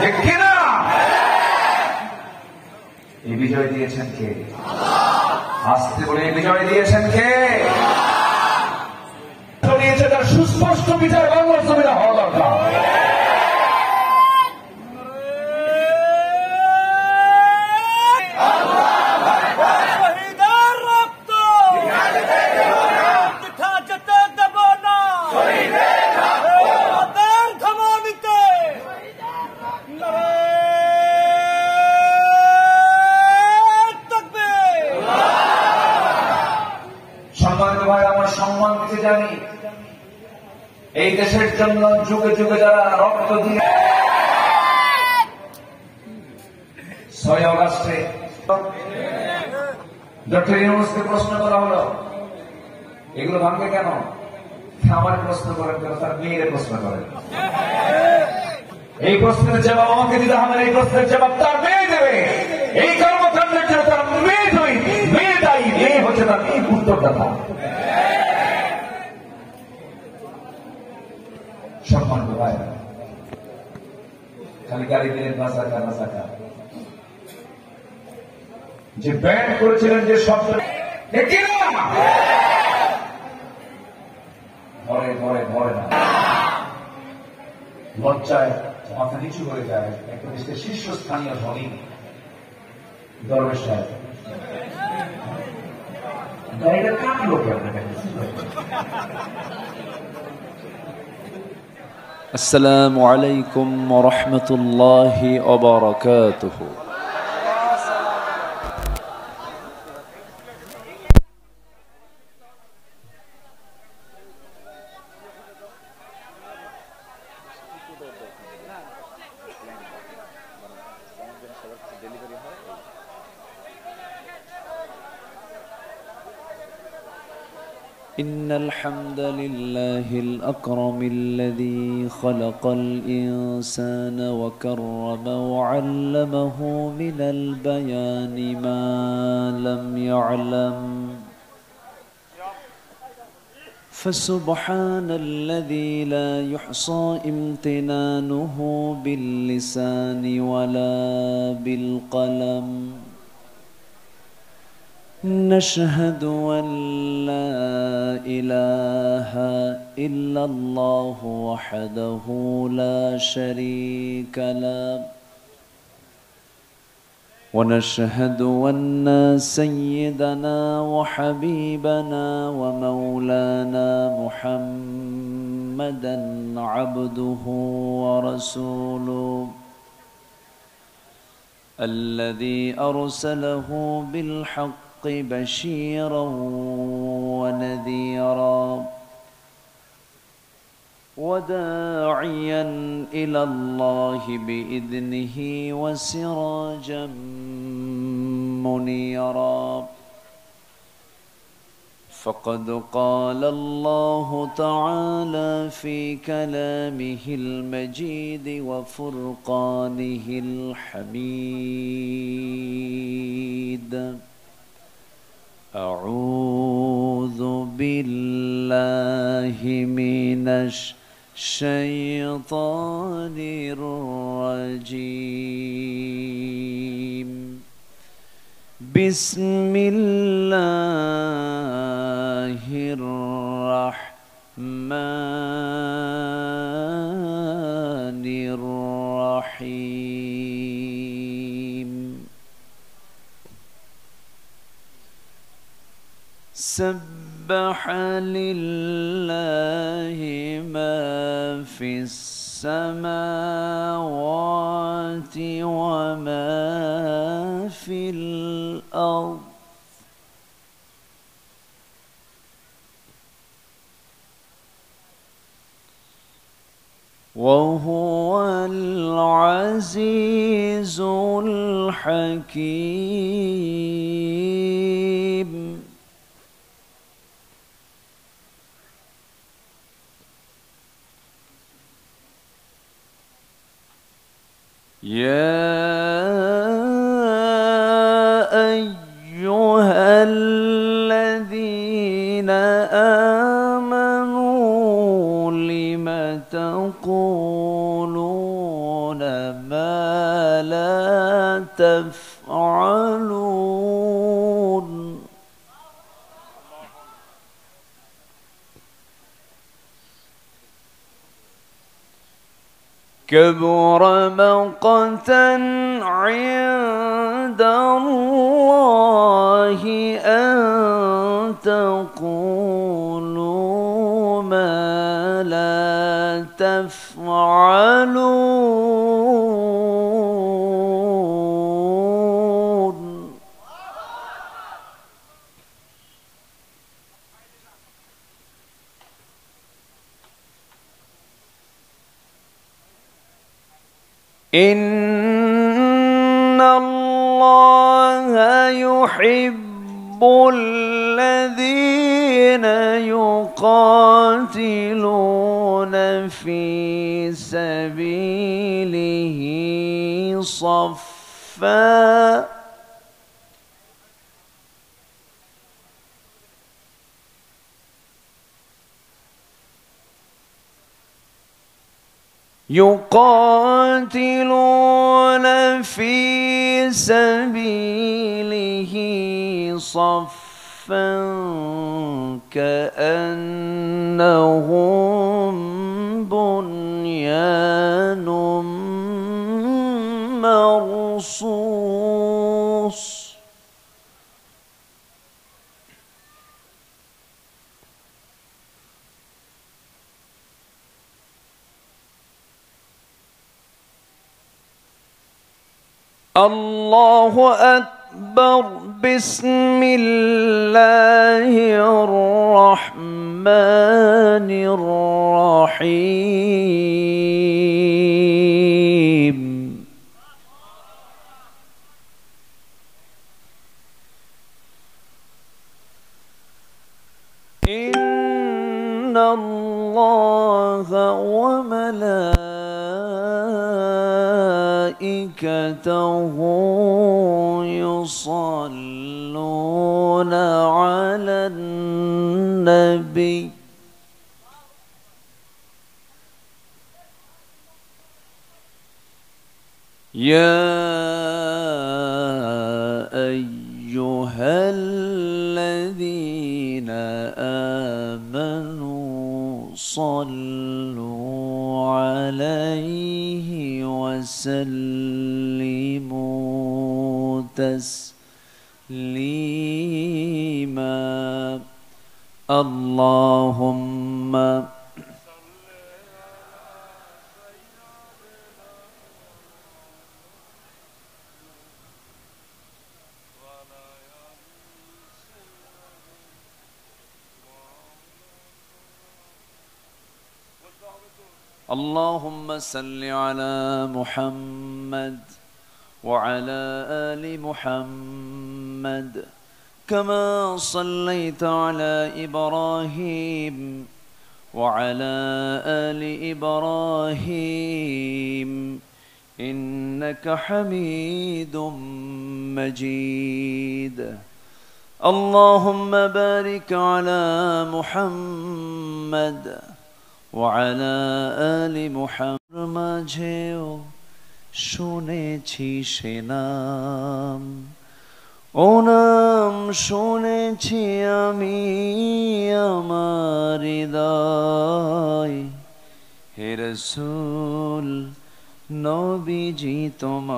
ঠিক কিনা? এই বিজয় দিয়েছেন কে? আস্তে বলে এই বিজয় দিয়েছেন কে? দিয়েছে তার সুস্পষ্ট বিচার বাংলার জমিনে হওয়া দরকার। সম্মানিত ভাই, আমার সম্মান দিতে জানি এই দেশের জন্য যুগে যুগে যারা রক্ত দিয়ে 6 অগাস্টে ডক্টর ইউনূসকে প্রশ্ন করা হলো এগুলো ভাঙবে কেন? আমার প্রশ্ন করেন কেন? তার মেয়ের প্রশ্ন করেন। এই প্রশ্নের জবাব আমাকে দিতে হবে, এই প্রশ্নের জবাব তার মেয়ে দেবে। এই কর্মকাণ্ডের জন্য তার মেয়ে দায়ী, মেয়ে হচ্ছে তার এই উত্তরদাতা। সম্মানিত ভাই, খালি গাড়ি দিলেন রাজাকার যে ব্যান করেছিলেন, যে শব্দ ভরে না, লজ্জায় মাথা নিচু হয়ে যায় একটা দেশের শীর্ষস্থানীয় ধনী দরবেশ সাহেব। গাড়িটা কাটলো কেন? السلام عليكم ورحمة الله وبركاته. إن الحمد لله الأكرم الذي خلق الإنسان وكرم وعلمه من البيان ما لم يعلم، فسبحان الذي لا يحصى امتنانه باللسان ولا بالقلم. نشهد أن لا إله إلا الله وحده لا شريك له، ونشهد أن سيدنا وحبيبنا ومولانا محمدا عبده ورسوله الذي أرسله بالحق بشيرا ونذيرا وداعيا إلى الله بإذنه وسراجا منيرا. فقد قال الله تعالى في كلامه المجيد وفرقانه الحميد: أعوذ بالله من الشيطان الرجيم. بسم الله الرحمن الرحيم. سبح لله ما في السماوات وما في الأرض وهو العزيز الحكيم. يا أيها الذين آمنوا لم تقولون ما تفعلون كبر مقتا عند الله أن تقولوا ما لا تفعلون إن الله يحب الذين يقاتلون في سبيله صفا يقاتلون في سبيله صفا كأنهم بنيان مرصوص الله أكبر بسم الله الرحمن الرحيم إن الله وملائكته يصلون على النبي يا أيها الذين آمنوا صلوا عليه وسلموا تسليما اللهم اللهم صل على محمد وعلى آل محمد كما صليت على إبراهيم وعلى آل إبراهيم إنك حميد مجيد اللهم بارك على محمد وعلى آل محمد মাঝেও শুনেছি সে নাম ও নাম শুনেছি আমি আমার হৃদয় হে রাসূল নবীজি তোমায়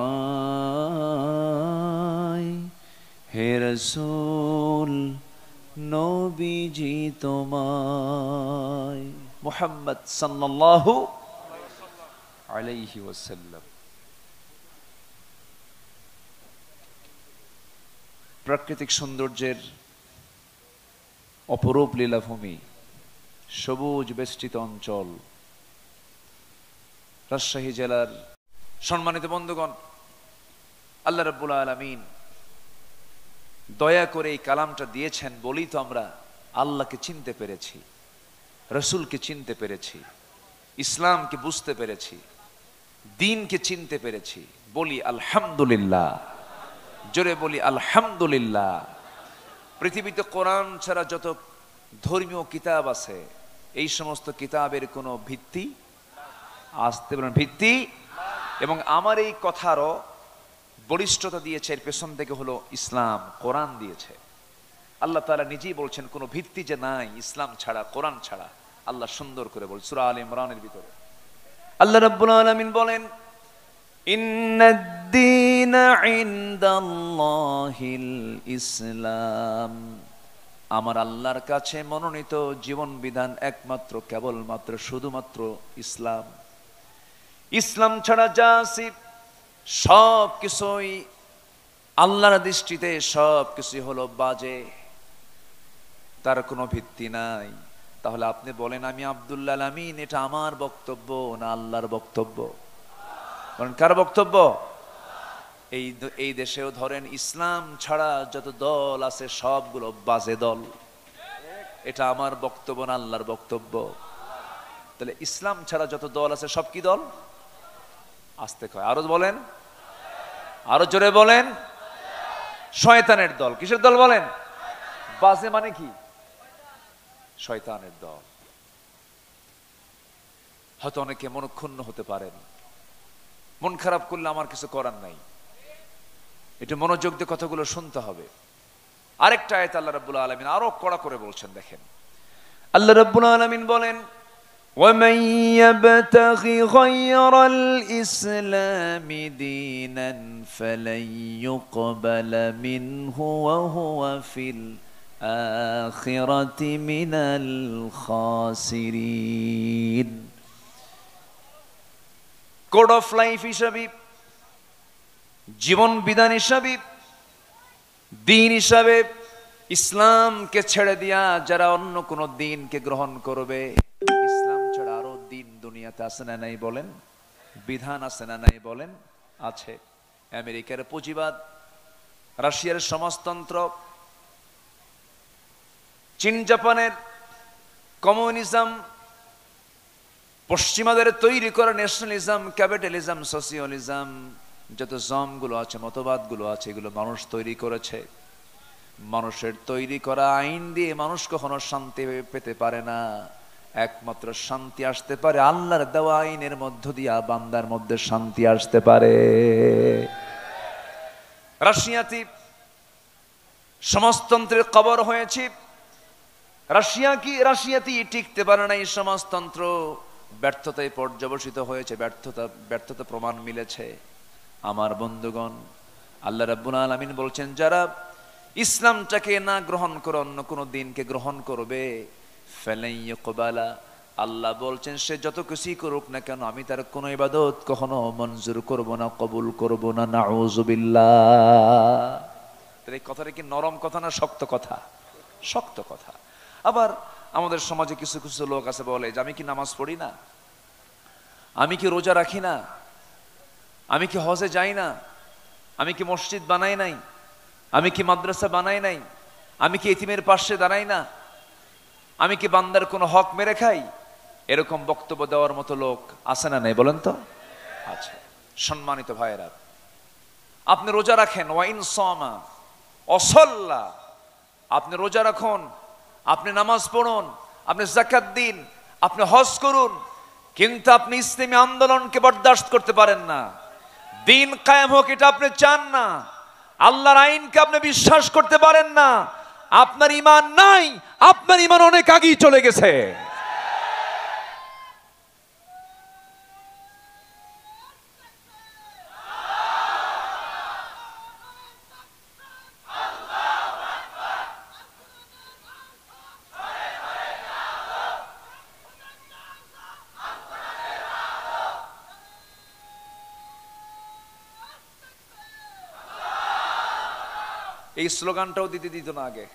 হে রাসূল নবীজি তোমায় মুহাম্মদ সাল্লাল্লাহু আলাইহি ওয়াসাল্লাম প্রাকৃতিক সৌন্দর্যের অপরূপ লীলাভূমি সবুজ বেষ্টিত অঞ্চল রাজশাহী জেলার সম্মানিত বন্ধুগণ আল্লাহ রাব্বুল আলামিন দয়া করে এই কালামটা দিয়েছেন বলেই তো আমরা আল্লাহকে চিনতে পেরেছি রাসূলকে চিনতে পেরেছি ইসলামকে বুঝতে পেরেছি দ্বীনকে চিনতে পেরেছি বলি আলহামদুলিল্লাহ জোরে বলি আলহামদুলিল্লাহ পৃথিবীতে কোরআন ছাড়া যত ধর্মীয় কিতাব আছে এই সমস্ত কিতাবের কোনো ভিত্তি আসতে পারে ভিত্তি এবং আমার এই কথারও বলিষ্ঠতা দিয়েছে, এর পেছন থেকে হলো ইসলাম, কোরআন দিয়েছে। আল্লাহ তাআলা নিজেই বলছেন কোনো ভিত্তি যে নাই ইসলাম ছাড়া, কোরআন ছাড়া। আল্লাহ সুন্দর করে বল সূরা আলে ইমরানের ভিতরে আল্লাহ রাব্বুল আলামিন বলেন, ইন্নাদ-দীনা ইনদাল্লাহিল ইসলাম, আমার আল্লাহর কাছে মনোনীত জীবন বিধান একমাত্র, কেবলমাত্র, শুধুমাত্র ইসলাম। ইসলাম ছাড়া যা আছে সব কিছুই আল্লাহর দৃষ্টিতে সব কিছুই হলো বাজে, তার কোনো ভিত্তি নাই। তাহলে আপনি বলেন আমি আব্দুল্লাহ আমিন, এটা আমার বক্তব্য না আল্লাহর বক্তব্য? কারণ কার বক্তব্য? এই দেশেও ধরেন ইসলাম ছাড়া যত দল আছে সবগুলো বাজে দল। এটা আমার বক্তব্য না আল্লাহর বক্তব্য? তাহলে ইসলাম ছাড়া যত দল আছে সব কি দল? আস্তে কয়, আরো বলেন, আরো জোরে বলেন, শয়তানের দল। কিসের দল বলেন? বাজে মানে কি? শয়তানের দল। হয়তো অনেকে মনক্ষুণ্ণ হতে পারেন, মন খারাপ করলে আমার কিছু করার নাই, এটা মনোযোগ দিয়ে কথাগুলো শুনতে হবে। আরেকটা আয়াত আল্লাহ রাব্বুল আলামিন আরো কড়া করে বলছেন, দেখেন আল্লাহ রাব্বুল আলামিন বলেন, وَمَن يَبْتَغِ غَيْرَ الْإِسْلَامِ دِينًا فَلَن يُقْبَلَ مِنْهُ وَهُوَ فِي الْآخِرَةِ مِنَ الْخَاسِرِينَ। কোড অফ লাইফ হিসাবে, জীবন বিধান হিসাবে, দিন হিসাবে ইসলামকে ছেড়ে দিয়া যারা অন্য কোন দিনকে গ্রহণ করবে, ইসলাম ছাড়া আরো দিন দুনিয়াতে আছে না নাই বলেন? বিধান আছে না নাই বলেন? আছে। আমেরিকার পুঁজিবাদ, রাশিয়ার সমাজতন্ত্র, চীন জাপানের কমিউনিজম, পশ্চিমাদের তৈরি করা ন্যাশনালিজম, ক্যাপিটালিজম, সোশিয়ালিজম, যত জমগুলো আছে, মতবাদগুলো আছে, এগুলো মানুষ তৈরি করেছে। মানুষের তৈরি করা আইন দিয়ে মানুষ কখনো শান্তি পেতে পারে না। একমাত্র শান্তি আসতে পারে আল্লাহর দেওয়া আইনের মধ্য দিয়া, বান্দার মধ্যে শান্তি আসতে পারে। রাশিয়াতে সমাজতন্ত্রের কবর হয়েছে। রাশিয়াতেই টিকতে পারে না এই সমাজতন্ত্র, ব্যর্থতায় পর্যবসিত হয়েছে, ব্যর্থতা প্রমাণ মিলেছে। আমার বন্ধুগণ, আল্লাহ রাব্বুল আলামিন বলছেন, যারা ইসলামটাকে না গ্রহণ করে অন্য কোনো দিনকে গ্রহণ করবে, ফালাই ইকবালা, আল্লাহ বলছেন সে যত কিছুই করুক না কেন আমি তার কোনো ইবাদত কখনো মঞ্জুর করব না, কবুল করব না। নাউযুবিল্লাহ। তাহলে এই কথাটা কি নরম কথা না শক্ত কথা? শক্ত কথা। আবার আমাদের সমাজে কিছু কিছু লোক আছে বলে যে আমি কি নামাজ পড়ি না, আমি কি রোজা রাখি না, আমি কি হজে যাই না, আমি কি মসজিদ বানাই নাই, আমি কি মাদ্রাসা বানাই নাই, আমি কি এতিমের পাশে দাঁড়াই না, আমি কি বান্দার কোনো হক মেরে খাই। এরকম বক্তব্য দেওয়ার মতো লোক আছে না নাই বলেন তো? আচ্ছা। সম্মানিত ভাইয়েরা, আপনি রোজা রাখেন, ওয়াইন সামা অসল্লা, আপনি রোজা রাখুন, আপনি নামাজ পড়ুন, আপনি যাকাত দিন, আপনি হজ করুন, কিন্তু আপনি ইসলামী আন্দোলনকে বরদাস্ত করতে পারেন না। দিন কায়েম হোক এটা আপনি চান না, আল্লাহর আইনকে আপনি বিশ্বাস করতে পারেন না, আপনার ঈমান নাই, আপনার ঈমান অনেক আগেই চলে গেছে। এই স্লোগানটাও দিতে দিত না আগে।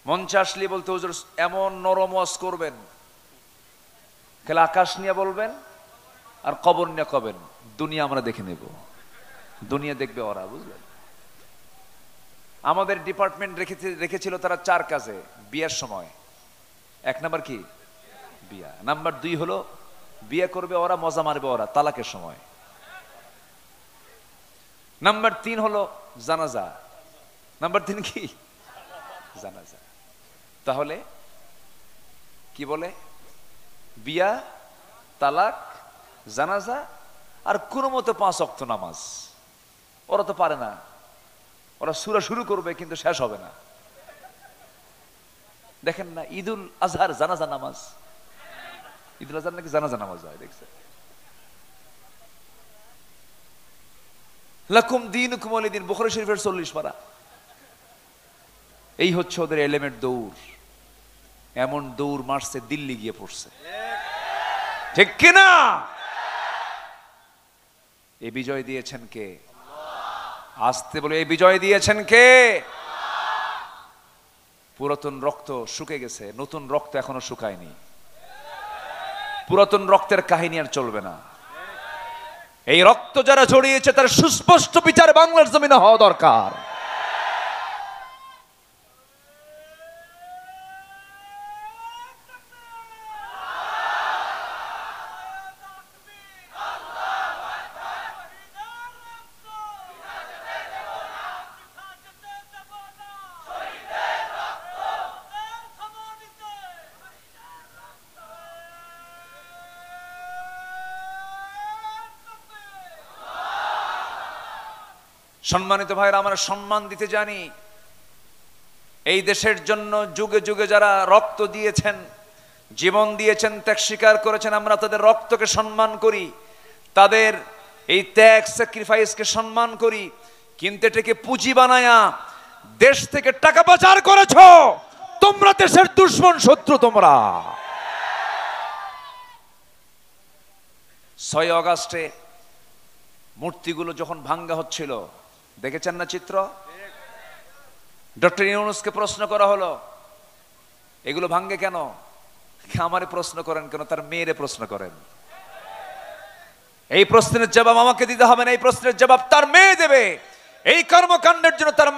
মঞ্চে আসলে বলতে হুজুর এমন নরম ওয়াজ করবেন, খেলে আকাশ নিয়ে বলবেন আর কবর নিয়ে কবেন, দুনিয়া আমরা দেখে নেব, দুনিয়া দেখবে ওরা, বুঝলেন? আমাদের ডিপার্টমেন্ট রেখেছিল তারা 4 কাজে বিয়ের সময়। 1 নাম্বার কি? বিয়া। নাম্বার 2 হলো বিয়ে করবে ওরা, মজা মারবে ওরা তালাকের সময়। নাম্বার 3 হলো জানাজা। নাম্বার 3 কি? জানাজা। তাহলে কি বলে? বিয়া, তালাক, জানাজা আর কোনো মতো 5 ওয়াক্ত নামাজ। ওরা তো পারে না, ওরা সূরা শুরু করবে কিন্তু শেষ হবে না। দেখেন না ঈদুল আজহার জানাজা নামাজ, ঈদুল আজহার নাকি জানাজা নামাজ হয়, দেখছেন? লাকুম দীনুকুম ওয়ালিয়া দীন, বুখারী শরীফের 40 পারা। এই হচ্ছে ওদের এলিমেন্ট দৌড়। এমন দৌড় মারছে দিল্লি গিয়ে পড়ছে, ঠিক কিনা? এই বিজয় দিয়েছেন কে? আসতে বলে এই বিজয় দিয়েছেন কে? পুরাতন রক্ত শুকে গেছে, নতুন রক্ত এখনো শুকায়নি। পুরাতন রক্তের কাহিনী আর চলবে না। এই রক্ত যারা ছড়িয়েছে তার সুস্পষ্ট বিচার বাংলার জমিনে হওয়া দরকার। সম্মানিত ভাইরা, আমরা সম্মান দিতে জানি। এই দেশের জন্য যুগে যুগে যারা রক্ত দিয়েছেন, জীবন দিয়েছেন, ত্যাগ স্বীকার করেছেন, আমরা তাদের রক্তকে সম্মান করি, তাদের এই ত্যাগ স্যাক্রিফাইসকে সম্মান করি। কিন্তু এটাকে পুঁজি বানায়া দেশ থেকে টাকা পাচার করেছো তোমরা, দেশের দুশ্মন, শত্রু তোমরা। 6 আগস্টে মূর্তিগুলো যখন ভাঙ্গা হচ্ছিল, দেখেছেন না চিত্র? ডক্টর ইউনূসকে প্রশ্ন করা হলো, এগুলো ভাঙ্গে কেন? আমারে প্রশ্ন করেন কেন? তার মেয়েরে প্রশ্ন করেন। এই প্রশ্নের জবাব আমাকে দিতে হবে না, এই প্রশ্নের জবাব তার মেয়ে দেবে। এই কর্মকাণ্ডের জন্য তার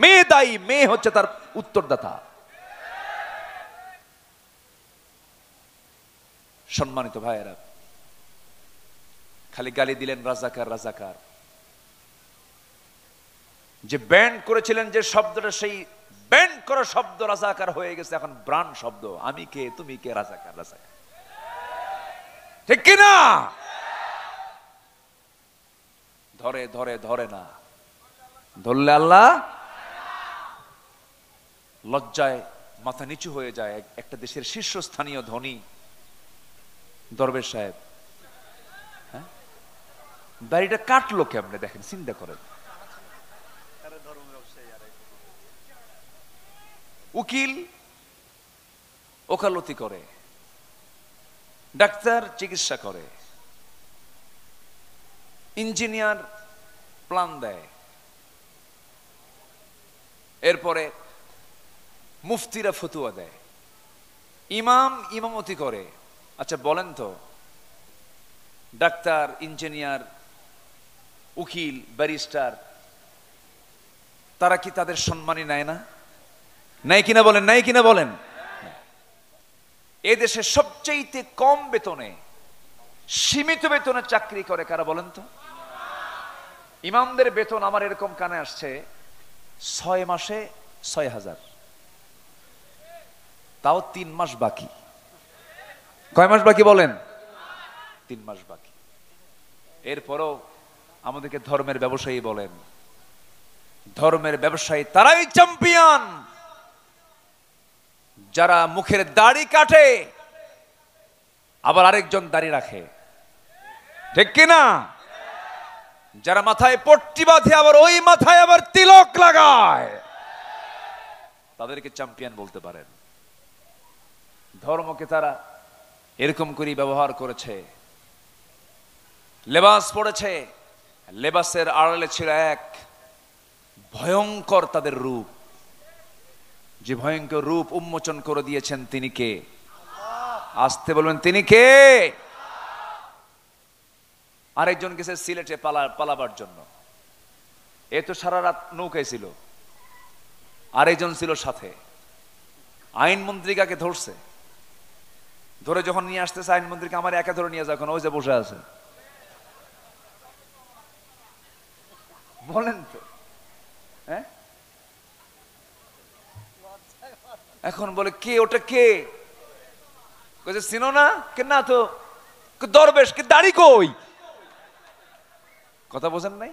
মেয়ে দায়ী, মেয়ে হচ্ছে তার উত্তরদাতা। সম্মানিত ভাইয়েরা, খালি গালি দিলেন রাজাকার রাজাকার। যে ব্যান্ড করেছিলেন যে শব্দটা, সেই ব্যান্ড করা শব্দ রাজাকার হয়ে গেছে এখন ব্রান্ড শব্দ। আমি কে, তুমি কে, রাজাকার রাজাকার, ঠিক কিনা? ধরে ধরে ধরে না, ধরলে আল্লাহ লজ্জায় মাথা নিচু হয়ে যায়। একটা দেশের শীর্ষস্থানীয় ধনী দরবেশ সাহেব, হ্যাঁ, দাড়িটা কাটলো কেমনে দেখেন, চিন্তা করেন। উকিল ওকালতি করে, ডাক্তার চিকিৎসা করে, ইঞ্জিনিয়ার প্ল্যান দেয়, এরপরে মুফতিরা ফতুয়া দেয়, ইমাম ইমামতি করে। আচ্ছা বলেন তো, ডাক্তার, ইঞ্জিনিয়ার, উকিল, ব্যারিস্টার, তারা কি তাদের সম্মানই নেয় না? নাই কিনা বলেন, নাই কিনা বলেন? এ দেশে সবচেয়ে কম বেতনে, সীমিত বেতনে চাকরি করে কারা বলেন তো? ইমামদের বেতন আমার এরকম কানে আসছে 6 মাসে 6,000, তাও 3 মাস বাকি। কয় মাস বাকি বলেন? 3 মাস বাকি। এরপরও আমাদেরকে ধর্মের ব্যবসায়ী বলেন। ধর্মের ব্যবসায়ী তারাই চ্যাম্পিয়ন যারা মুখের দাড়ি কাটে আবার আরেকজন দাড়ি রাখে, ঠিক কিনা? যারা মাথায় পট্টি বাঁধে আবার ওই মাথায় আবার তিলক লাগায়, তাদেরকে চ্যাম্পিয়ন বলতে পারেন। ধর্মকে তারা এরকম করে ব্যবহার করেছে। লেবাস পড়েছে, লেবাসের আড়ালে ছিল এক ভয়ঙ্কর তাদের রূপ। যে ভয়ঙ্কর রূপ উন্মোচন করে দিয়েছেন তিনি কে? আসতে বলবেন, তিনি কে? আরেকজন গেছে সিলেটে পালাবার জন্য, এ তো সারা রাত নৌকায় ছিল, আরেকজন ছিল সাথে। আইনমন্ত্রীকে ধরছে, ধরে যখন নিয়ে আসতেছে আইনমন্ত্রীকে, আমার একা ধরে নিয়ে যাও, ওই যে বসে আছে। বলেন তো, হ্যাঁ? এখন বলে কে ওটা, কে? চিনো না? কে? না তো। দরবেশ। কে? দাড়ি কই? কথা বোঝেন নাই?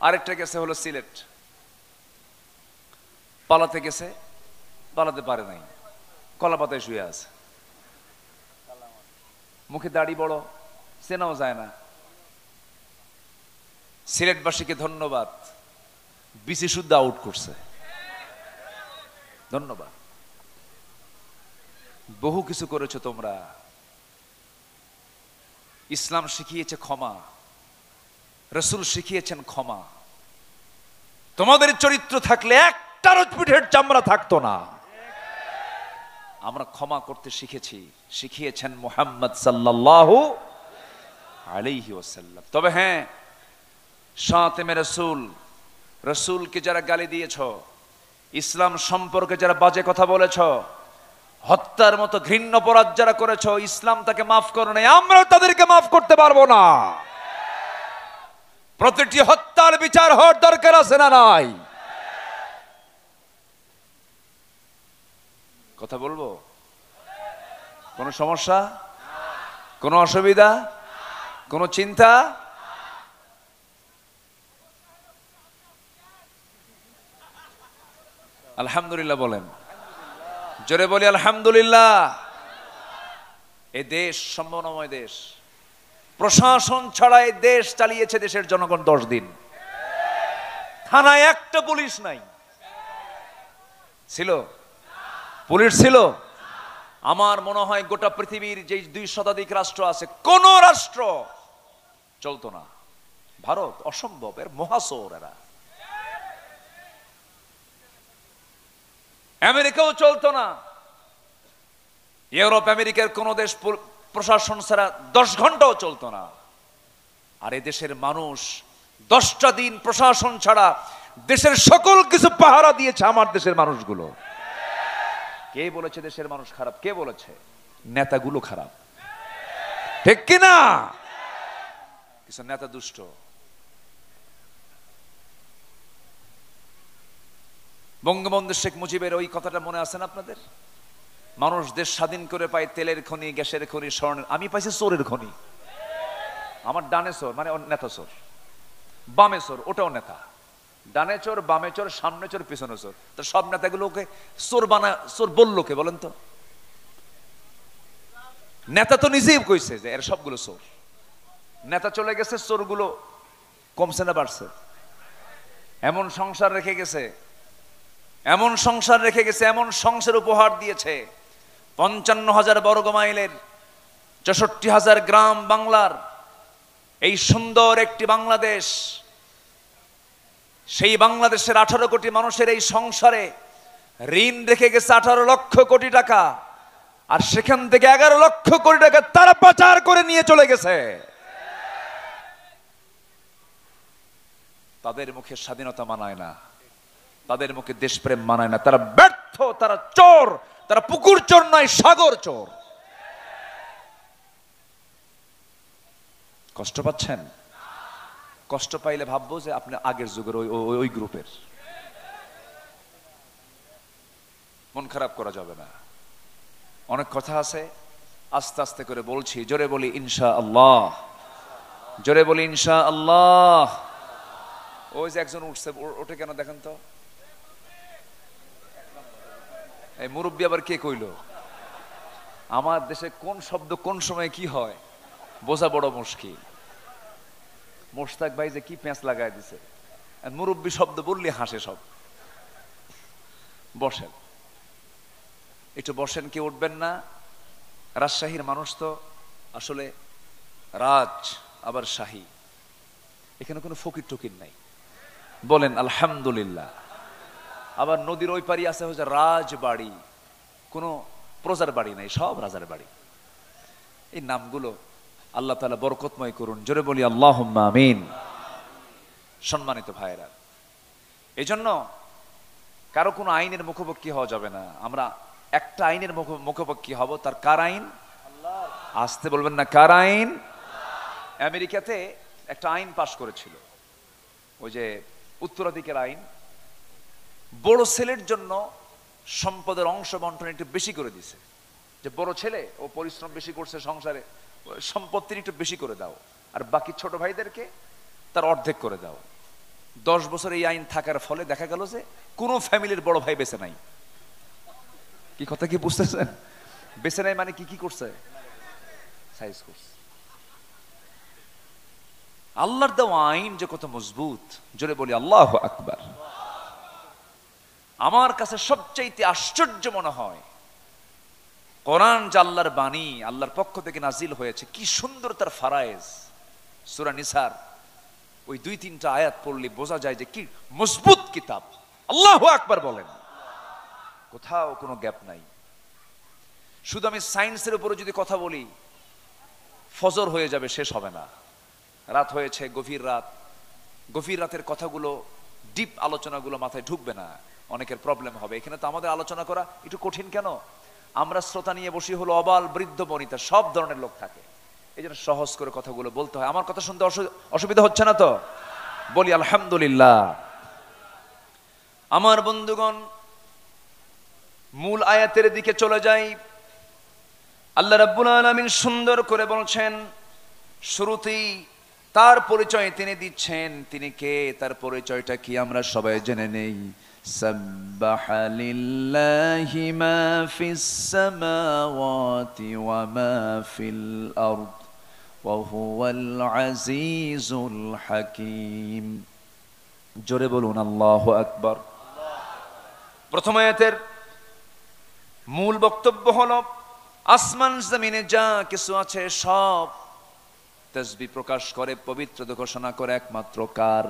আরেকটা গেছে হলো সিলেট, পালাতে গেছে, পালাতে পারে নাই, কলা পাতায় শুয়ে আছে, মুখে দাড়ি বড়, চেনাও যায় না। সিলেটবাসীকে ধন্যবাদ, বিসি শুদ্ধ আউট করছে, ধন্যবাদ। বহু কিছু করেছো তোমরা। ইসলাম শিখিয়েছে ক্ষমা, রাসূল শিখিয়েছেন ক্ষমা। তোমাদের চরিত্র থাকলে একটা পিঠের চামড়া থাকতো না। আমরা ক্ষমা করতে শিখেছি, শিখিয়েছেন মুহাম্মদ সাল্লাল্লাহু আলাইহি ওয়াসাল্লাম। তবে হ্যাঁ, শাতিমে রাসূল, রাসূলকে যারা গালি দিয়েছ, ইসলাম সম্পর্কে যারা বাজে কথা বলেছ, হত্যার মতো ঘৃণ্য অপরাধ যারা করেছ, ইসলাম তাকে মাফ করে নাই, আমরাও তাদেরকে মাফ করতে পারবো না। প্রতিটি হত্যার বিচার হওয়ার দরকার আছে না নাই? কথা বলবো? কোনো সমস্যা, কোনো অসুবিধা, কোনো চিন্তা? আলহামদুলিল্লাহ বলেন, জোরে বলি আলহামদুলিল্লাহ। এই দেশ সম্ভাবনাময় দেশ, প্রশাসন ছাড়া এই দেশ চালিয়েছে দেশের জনগণ 10 দিন। থানায় একটা পুলিশ নাই, ছিল? পুলিশ ছিল? আমার মনে হয় গোটা পৃথিবীর যে 2 শতাধিক রাষ্ট্র আছে, কোন রাষ্ট্র চলতো না। ভারত অসম্ভব, এর মহাসোর এরা। আমেরিকাও চলতো না, ইউরোপ আমেরিকার কোন দেশ প্রশাসন ছাড়া 10 ঘন্টাও চলতো না। আর এই দেশের মানুষ 10টা দিন প্রশাসন ছাড়া দেশের সকল কিছু পাহারা দিয়েছে আমার দেশের মানুষগুলো। কে বলেছে দেশের মানুষ খারাপ? কে বলেছে? নেতাগুলো খারাপ, ঠিক কিনা? কিছু নেতা দুষ্ট। বঙ্গবন্ধু শেখ মুজিবের ওই কথাটা মনে আছে না আপনাদের? মানুষ দেশ স্বাধীন করে পায় তেলের খনি, গ্যাসের খনি, স্বর্ণের। আমি পাইছি চোরের খনি। আমার ডানে চোর মানে নেতা চোর, বামে চোর ওটাও নেতা। ডানে চোর, বামে চোর, সামনে চোর, পিছনে চোর। তো সব নেতাগুলোকে চোর চোর বললো কে বলেন তো? নেতা তো নিজেই কইছে যে এর সবগুলো চোর। নেতা চলে গেছে, চোরগুলো কমছে না বাড়ছে? এমন সংসার রেখে গেছে, এমন সংসার রেখে গেছে, এমন সংসার উপহার দিয়েছে। 55,000 বর্গ মাইলের 64,000 গ্রাম বাংলার এই সুন্দর একটি বাংলাদেশ, সেই বাংলাদেশের 18 কোটি মানুষের এই সংসারে ঋণ রেখে গেছে 18 লক্ষ কোটি টাকা। আর সেখান থেকে 11 লক্ষ কোটি টাকা তারা পাচার করে নিয়ে চলে গেছে। তাদের মুখে স্বাধীনতা মানায় না, তাদের মুখে দেশপ্রেম মানায় না। তারা ব্যর্থ, তারা চোর, তারা পুকুর চোর নয়, সাগর চোর। কষ্ট পাচ্ছেন? কষ্ট পাইলে ভাববো যে আপনি আগের যুগের ওই গ্রুপের। মন খারাপ করা যাবে না। অনেক কথা আছে, আস্তে আস্তে করে বলছি। জোরে বলি ইনশাআল্লাহ, জোরে বলি ইনশাআল্লাহ। ওই যে একজন উঠছে, ওঠে কেন দেখেন তো? এই মুরব্বী আবার কে কইল? আমার দেশে কোন শব্দ কোন সময় কি হয় বোঝা বড় মুশকিল। মোশতাক ভাই যে কি পেঁচ লাগায় দিছে, মুরব্বী শব্দ বললে হাসে সব। বসেন, একটু বসেন, কে উঠবেন না? রাজশাহীর মানুষ তো আসলে রাজ আবার শাহী, এখানে কোনো ফকির টকির নাই। বলেন আলহামদুলিল্লাহ। আবার নদীর ওই পারি আছে হচ্ছে রাজবাড়ি, কোনো প্রজার বাড়ি নাই, সব রাজার বাড়ি। এই নামগুলো আল্লাহ তাআলা বরকতময় করুন। জোরে বলি আল্লাহুম্মা আমিন। সম্মানিত ভাইয়েরা, এই জন্য কারো কোনো আইনের মুখোমুখি হওয়া যাবে না। আমরা একটা আইনের মুখোমুখি হব, তার কার আইন? আসতে বলবেন না, কার আইন? আমেরিকাতে একটা আইন পাশ করেছিল, ওই যে উত্তরাধিকার আইন। বড় ছেলের জন্য সম্পদের অংশ বন্টন একটু বেশি করে দিছে। যে বড় ছেলে ও পরিশ্রম বেশি করছে সংসারে, সম্পত্তির একটু বেশি করে দাও, আর বাকি ছোট ভাইদেরকে তার অর্ধেক করে দাও। 10 বছর এই আইন থাকার ফলে দেখা গেল যে কোনো ফ্যামিলির বড় ভাই বেঁচে নাই। কি কথা কি বুঝতেছেন? বেঁচে নাই মানে কি করছে? সাইজ করছে। আল্লাহর দেওয়া আইন যে কত মজবুত, জোরে বলি আল্লাহু আকবার। আমার কাছে সবচাইতে আশ্চর্য মনে হয় কোরআন যে আল্লাহর বাণী, আল্লাহর পক্ষ থেকে নাজিল হয়েছে, কি সুন্দর তার ফারায়েজ। সূরা নিসার ওই 2-3টা আয়াত পড়লে বোঝা যায় যে কি মজবুত কিতাব। আল্লাহু আকবার বলেন। কোথাও কোনো গ্যাপ নাই। শুধু আমি সায়েন্সের উপরে যদি কথা বলি, ফজর হয়ে যাবে, শেষ হবে না। রাত হয়েছে, গভীর রাত, গভীর রাতের কথাগুলো, ডিপ আলোচনাগুলো মাথায় ঢুকবে না, অনেকের প্রবলেম হবে। এখানে তো আমাদের আলোচনা করা একটু কঠিন। কেন? আমরা শ্রোতা নিয়ে বসি হলো অবাল, বৃদ্ধ, বনিতা, সব ধরনের লোক থাকে। এই জন্য সহজ করে কথাগুলো বলতে হয়। আমার কথা শুনতে অসুবিধা হচ্ছে না তো? বলি আলহামদুলিল্লাহ। আমার বন্ধুগণ, মূল আয়াতের দিকে চলে যাই। আল্লাহ রাব্বুল আলামিন সুন্দর করে বলছেন, শুরুতেই তার পরিচয় তিনি দিচ্ছেন। তিনি কে, তার পরিচয়টা কি আমরা সবাই জেনে নেই। সাব্বাহা লিল্লাহি মা ফিস সামাওয়াতি ওয়া মা ফিল আরদ ওয়া হুয়াল আজিজুল হাকীম। জোরে বলুন আল্লাহু আকবার। প্রথম আয়াতের মূল বক্তব্য হলো আসমান জমিনে যা কিছু আছে সব তাসবিহ প্রকাশ করে, পবিত্রতা ঘোষণা করে একমাত্র কার?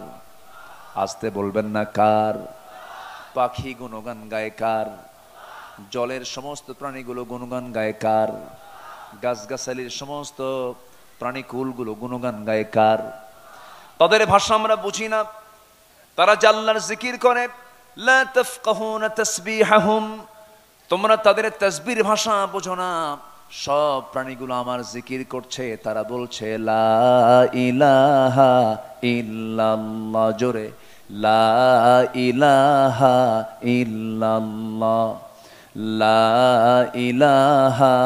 আসতে বলবেন না কার? পাখি গুণগান গায় কার? জলের সমস্ত প্রাণীগুলো গুণগান গায় কার? গাছগাছালির সমস্ত প্রাণীকুলগুলো গুণগান গায় কার? তাদের ভাষা আমরা বুঝি না, তারা যে আল্লাহর জিকির করে, লা তাফকাহুনা তাসবিহাহুম, তোমরা তাদের তাসবির ভাষা বোঝো না। সব প্রাণীগুলো আমার জিকির করছে, তারা বলছে লা ইলাহা ইল্লাল্লাহ। জোরে লা ইলাহা ইল্লাল্লাহ, লা ইলাহা,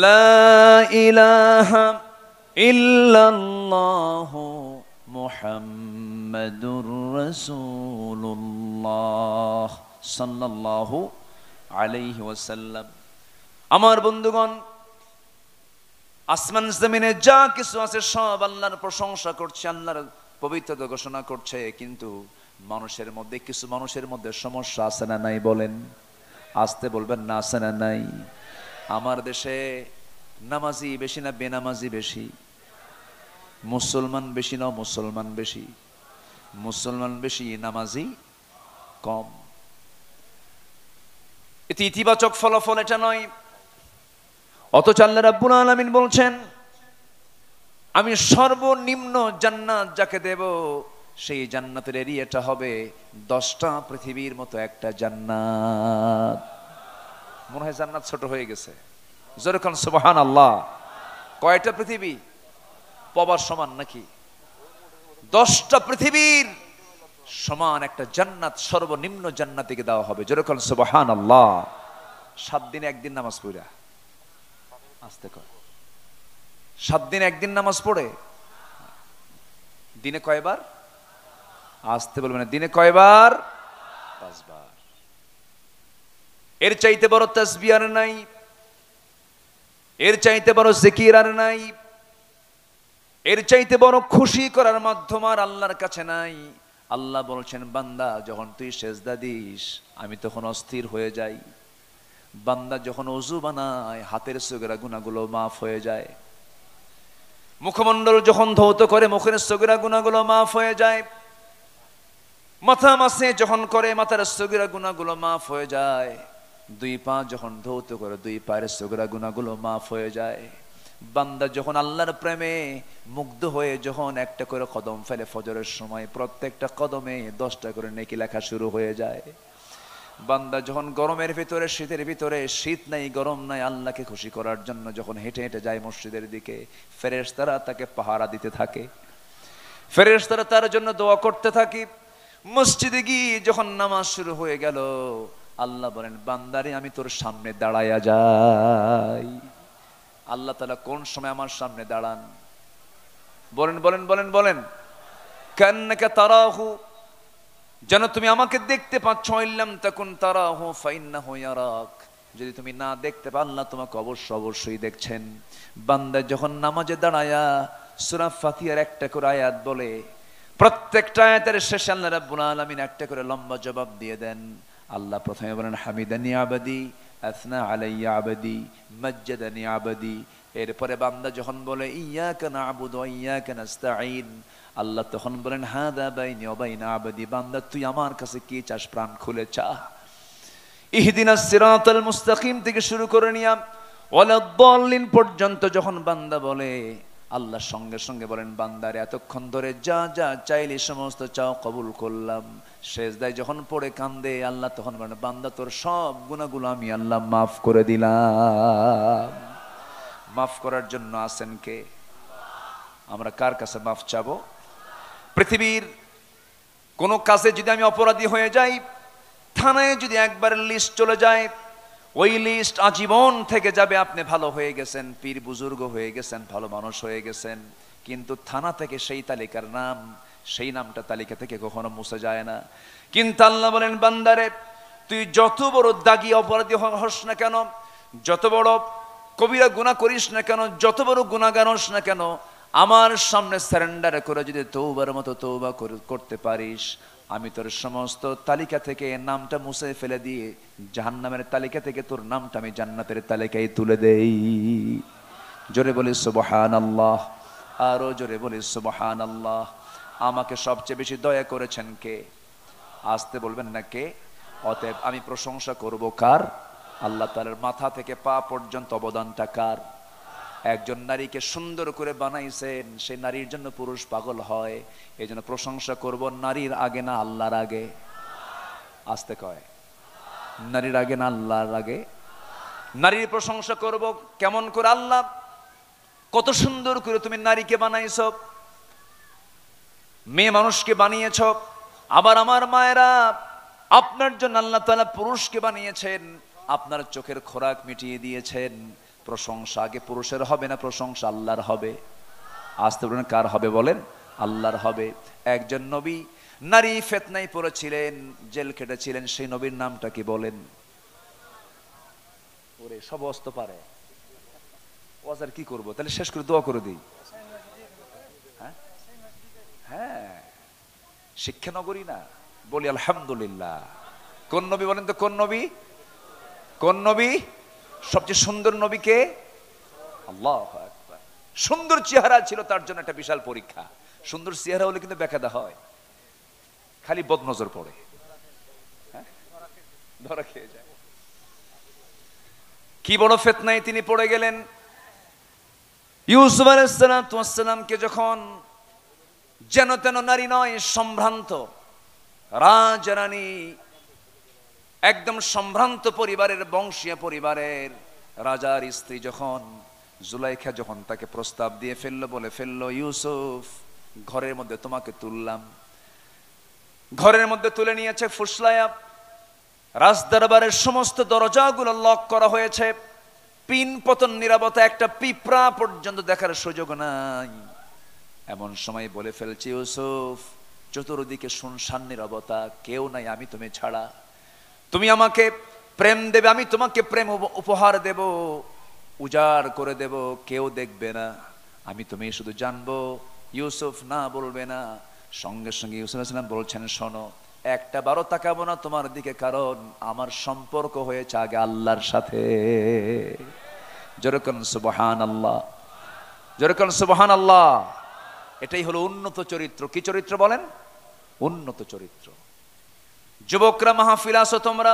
লা ইলাহা ইল্লাল্লাহ মুহাম্মাদুর রাসূলুল্লাহ সাল্লাল্লাহু আলাইহি ওয়াসাল্লাম। আমার বন্ধুগণ, আসমান জমিনে যা কিছু আছে সব আল্লাহর প্রশংসা করছে, আল্লাহর পবিত্রতা ঘোষণা করছে। কিন্তু মানুষের মধ্যে, কিছু মানুষের মধ্যে সমস্যা আছে না নাই? বলেন, আসতে বলবেন না, আছে না নাই? আমার দেশে নামাজি বেশি না বেনামাজি বেশি? মুসলমান বেশি না মুসলমান বেশি? মুসলমান বেশি, নামাজি কম। এতে ইতিবাচক ফলাফল এটা নয়। অথচ আল্লাহ রাব্বুল আলামিন বলছেন, আমি সর্বনিম্ন জান্নাত যাকে দেব, সেই জান্নাতের এরিয়াটা হবে 10টা পৃথিবীর মতো একটা জান্নাত। মনে হয় জান্নাত ছোট হয়ে গেছে। জোরে কোন সুবহানাল্লাহ। কয়টা পৃথিবী? পবার সমান নাকি? 10টা পৃথিবীর সমান একটা জান্নাত সর্বনিম্ন জান্নাতীকে দেওয়া হবে। জোরে কোন সুবহানাল্লাহ। 7 দিনে একদিন নামাজ পড়া, আস্তে কর, 7 দিনে একদিন নামাজ পড়ে, দিনে কয়বার? আসতে বলবেন, দিনে কয়বার? 5 বার। এর চাইতে বড় তাসবিহ আর নাই, এর চাইতে বড় জিকির আর নাই, এর চাইতে বড় খুশি করার মাধ্যম আর আল্লাহর কাছে নাই। আল্লাহ বলছেন, বান্দা যখন তুই সেজদা দিস আমি তখন অস্থির হয়ে যাই। বান্দা যখন ওযু বানায় হাতের সগীরা গুনাহগুলো মাফ হয়ে যায়। মুখমণ্ডল যখন ধৌত করে মুখের সগীরা গুনাহগুলো মাফ হয়ে যায়। মাথা মাসে যখন করে মাথার সগীরা গুনাহগুলো মাফ হয়ে যায়। 2 পা যখন ধৌত করে 2 পায়ের সগীরা গুনাহগুলো মাফ হয়ে যায়। বান্দা যখন আল্লাহর প্রেমে মুগ্ধ হয়ে যখন একটা করে কদম ফেলে ফজরের সময়, প্রত্যেকটা কদমে 10টা করে নেকি লেখা শুরু হয়ে যায়। বান্দা যখন গরমের ভিতরে, শীতের ভিতরে, শীত নাই গরম নাই, আল্লাহকে খুশি করার জন্য যখন হেঁটে হেঁটে যায় মসজিদের দিকে, ফেরেশতারা তাকে পাহারা দিতে থাকে, ফেরেশতারা তার জন্য দোয়া করতে থাকে। মসজিদে গিয়ে যখন নামাজ শুরু হয়ে গেল, আল্লাহ বলেন বান্দারে আমি তোর সামনে দাঁড়ায়া যাই। আল্লাহ তাআলা কোন সময় আমার সামনে দাঁড়ান? বলেন বলেন বলেন বলেন। কান্নাকা তারাহু, যেন তুমি আমাকে দেখতে পাচ্ছ। ইল্লাম তাকুন তারাহু ফাইন্নাহু ইয়ারাক, যদি তুমি না দেখতে পাও আল্লাহ তোমাকে অবশ্যই দেখছেন। বান্দা যখন নামাজে দাঁড়ায়া সূরা ফাতিহার একটা করে আয়াত বলে, প্রত্যেকটা আয়াতের শেষে আল্লাহ রাব্বুল আলামিন একটা করে লম্বা জবাব দিয়ে দেন। আল্লাহ প্রথমে বলেন হামিদানি আবাদি, আসনা আলাইয়া আবাদি, মাজ্জাদানি আবাদি। এরপরে বান্দা যখন বলে ইয়াকা না'বুদু ওয়া ইয়াকা নাস্তাঈন, আল্লাহ তখন বলেন হাদা বাইনি ওয়া বাইনা আবাদি, বান্দা তুই আমার কাছে কি চাস প্রাণ খুলে চা। ইহদিনাস সিরাতাল মুস্তাকিম থেকে শুরু করে নিয়া ওয়ালাদ-দাল্লিন পর্যন্ত যখন বান্দা বলে, আল্লাহ সঙ্গে সঙ্গে বলেন বান্দারে এতক্ষণ ধরে যা যা চাইলে সমস্ত চাও কবুল করলাম। সেজদায় যখন পড়ে কান্দে আল্লাহ তখন বলেন বান্দা তোর সব গুনাহগুলো আমি আল্লাহ মাফ করে দিলাম। মাফ করার জন্য আছেন কে? আমরা কার কাছে মাফ চাবো? পৃথিবীর কোন কাজে যদি আমি অপরাধী হয়ে যাই, থানায় যদি একবার লিস্ট চলে যায়, ওই লিস্ট আজীবন থেকে যাবে। আপনি ভালো হয়ে গেছেন, পীর বুজুর্গ হয়ে গেছেন, ভালো মানুষ হয়ে গেছেন, কিন্তু থানা থেকে সেই তালিকার নাম, সেই নামটা তালিকা থেকে কখনো মুছে যায় না। কিন্তু আল্লাহ বলেন বান্দারে তুই যত বড় দাগী অপরাধী হস না কেন, যত বড় কবিরা গুনাহ করিস না কেন, যত বড় গুনাহগার হস না কেন, আমার সামনে সারেন্ডার করে যদি তওবার মতো তওবা করতে পারিস, আমি তোর সমস্ত তালিকা থেকে নামটা মুছে ফেলে দিয়ে জাহান্নামের তালিকা থেকে তোর নামটা আমি জান্নাতের তালিকায় তুলে দেই। জোরে বলি সুবহানাল্লাহ, আরো জোরে বলি সুবহানাল্লাহ। আমাকে সবচেয়ে বেশি দয়া করেছেন কে? আসতে বলবেন না কে? অতএব আমি প্রশংসা করব কার? আল্লাহ তাআলার। মাথা থেকে পা পর্যন্ত অবদানটা কার? একজন নারীকে সুন্দর করে বানাইছেন, সেই নারীর জন্য পুরুষ পাগল হয়। এই জন্য প্রশংসা করব নারীর আগে না আল্লাহর আগে? আসতে কয়, নারীর আগে না আল্লাহর আগে? নারীর প্রশংসা করব কেমন করে? আল্লাহ কত সুন্দর করে তুমি নারীকে বানাইছ, মেয়ে মানুষকে বানিয়েছ। আবার আমার মায়েরা, আপনার জন্য আল্লাহ তাআলা পুরুষকে বানিয়েছেন, আপনার চোখের খোরাক মিটিয়ে দিয়েছেন। প্রশংসা আগে পুরুষের হবে না, প্রশংসা আল্লাহর হবে। আসতে বলেন কার হবে? বলেন আল্লাহর হবে। একজন নবী নারী ফিতনায় পড়েছিলেন, জেল কেটেছিলেন, সেই নবীর নামটা কি বলেন? ওরে সব অস্ত পারে, ওয়াজার কি করব? তাহলে শেষ করে দোয়া করে দিই। হ্যাঁ, শিক্ষানগরী না? বলি আলহামদুলিল্লাহ। কোন নবী বলেন তো? কোন নবী? কোন নবী? সবচেয়ে সুন্দর নবী কে? আল্লাহু আকবার। সুন্দর চেহারা ছিল তার জন্য একটা বিশাল পরীক্ষা। সুন্দর চেহারা হলে কিন্তু বেকায়দা হয়, খালি বদনজর পড়ে, ধরা খেয়ে যায়। কি বড় ফিতনায় তিনি পড়ে গেলেন। ইউসুফ আলাইহিস সালামকে যখন যেন তেন নারী নয়, সম্ভ্রান্ত রাজরানী, একদম সম্ভ্রান্ত পরিবারের, বংশীয় পরিবারের রাজার স্ত্রী যখন জুলাইখা যখন তাকে প্রস্তাব দিয়ে ফেললো, বলে ফেললো ইউসুফ ঘরের মধ্যে তোমাকে তুললাম। ঘরের মধ্যে তুলে নিয়েছে ফুসলায়া। রাজদরবারের সমস্ত দরজাগুলো লক করা হয়েছে, পিন পতন নিরাপত্তা, একটা পিঁপড়া পর্যন্ত দেখার সুযোগ নাই। এমন সময় বলে ফেলছে ইউসুফ, চতুর্দিকে শুনশান নীরবতা, কেউ নাই আমি তুমি ছাড়া। তুমি আমাকে প্রেম দেবে, আমি তোমাকে প্রেম উপহার দেব, উজাড় করে দেব, কেউ দেখবে না, আমি তুমি শুধু জানবো। ইউসুফ না বলবে না। সঙ্গে সঙ্গে ইউসুফ আলাইহিস সালাম বলছেন, শোনো, একটা বারো তাকাবো না তোমার দিকে, কারণ আমার সম্পর্ক হয়েছে আগে আল্লাহর সাথে। যেরকম সুবহানাল্লাহ, যেরকম সুবহানাল্লাহ। এটাই হলো উন্নত চরিত্র। কি চরিত্র বলেন? উন্নত চরিত্র। যুবকরা মাহফিল আসো তোমরা।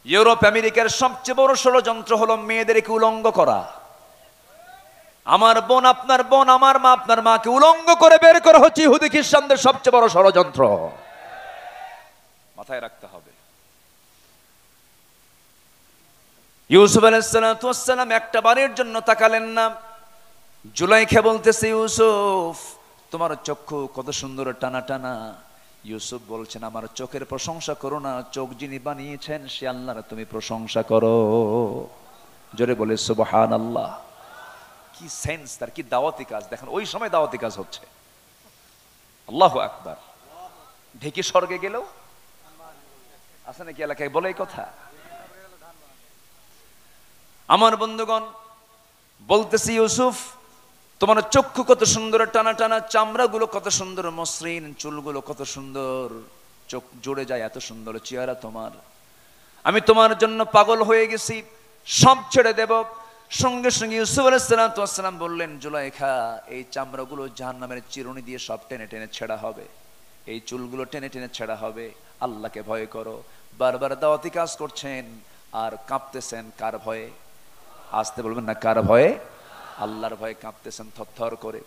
ইউরোপ আমেরিকার সবচেয়ে বড় ষড়যন্ত্র হলো মেয়েদেরকে উলঙ্গ করা। আমার বোন আপনার বোন, আমার মা আপনার মাকে উলঙ্গ করে বের করা হচ্ছে ইহুদি খ্রিস্টানদের সবচেয়ে বড় ষড়যন্ত্র। মাথায় রাখতে হবে। ইউসুফ আলাইহিস সালাম একটা বারের জন্য তাকালেন না। জুলাইখা বলতেছে, ইউসুফ তোমার চক্ষু কত সুন্দর টানা টানা। ইউসুফ বলছেন, আমার চোখের প্রশংসা করো না, চোখ যিনি বানিয়েছেন সে আল্লাহর তুমি প্রশংসা করো। জোরে বলে সুবহানাল্লাহ। কি সেন্স তার, কি দাওয়াতি কাজ দেখেন, ওই সময় দাওয়াতি কাজ হচ্ছে। আল্লাহু আকবার। ঢেকে স্বর্গে গেলেও আছে নাকি এলাকায় বলে এই কথা? আমার বন্ধুগণ বলতেছি, ইউসুফ তোমার চক্ষু কত সুন্দর, টানা টানা চামড়াগুলো কত সুন্দর, মসৃণ চুলগুলো কত সুন্দর, চোখ জুড়ে যায়, এত সুন্দর চেহারা তোমার, আমি তোমার জন্য পাগল হয়ে গেছি, সব ছেড়ে দেব। সঙ্গে সঙ্গে ইউসুফ আলাইহিস সালাম বললেন, জুলাইখা এই চামড়াগুলো জাহান্নামের চিরুনি দিয়ে সব টেনে টেনে ছেঁড়া হবে, এই চুলগুলো টেনে টেনে ছেঁড়া হবে, আল্লাহকে ভয় করো। বারবার দাওয়াতি কাজ করছেন আর কাঁপতেছেন কার ভয়ে? আসতে বলবেন না, কার ভয়ে? আল্লাহর ভয়ে কাঁপতেছেন থরথর করে।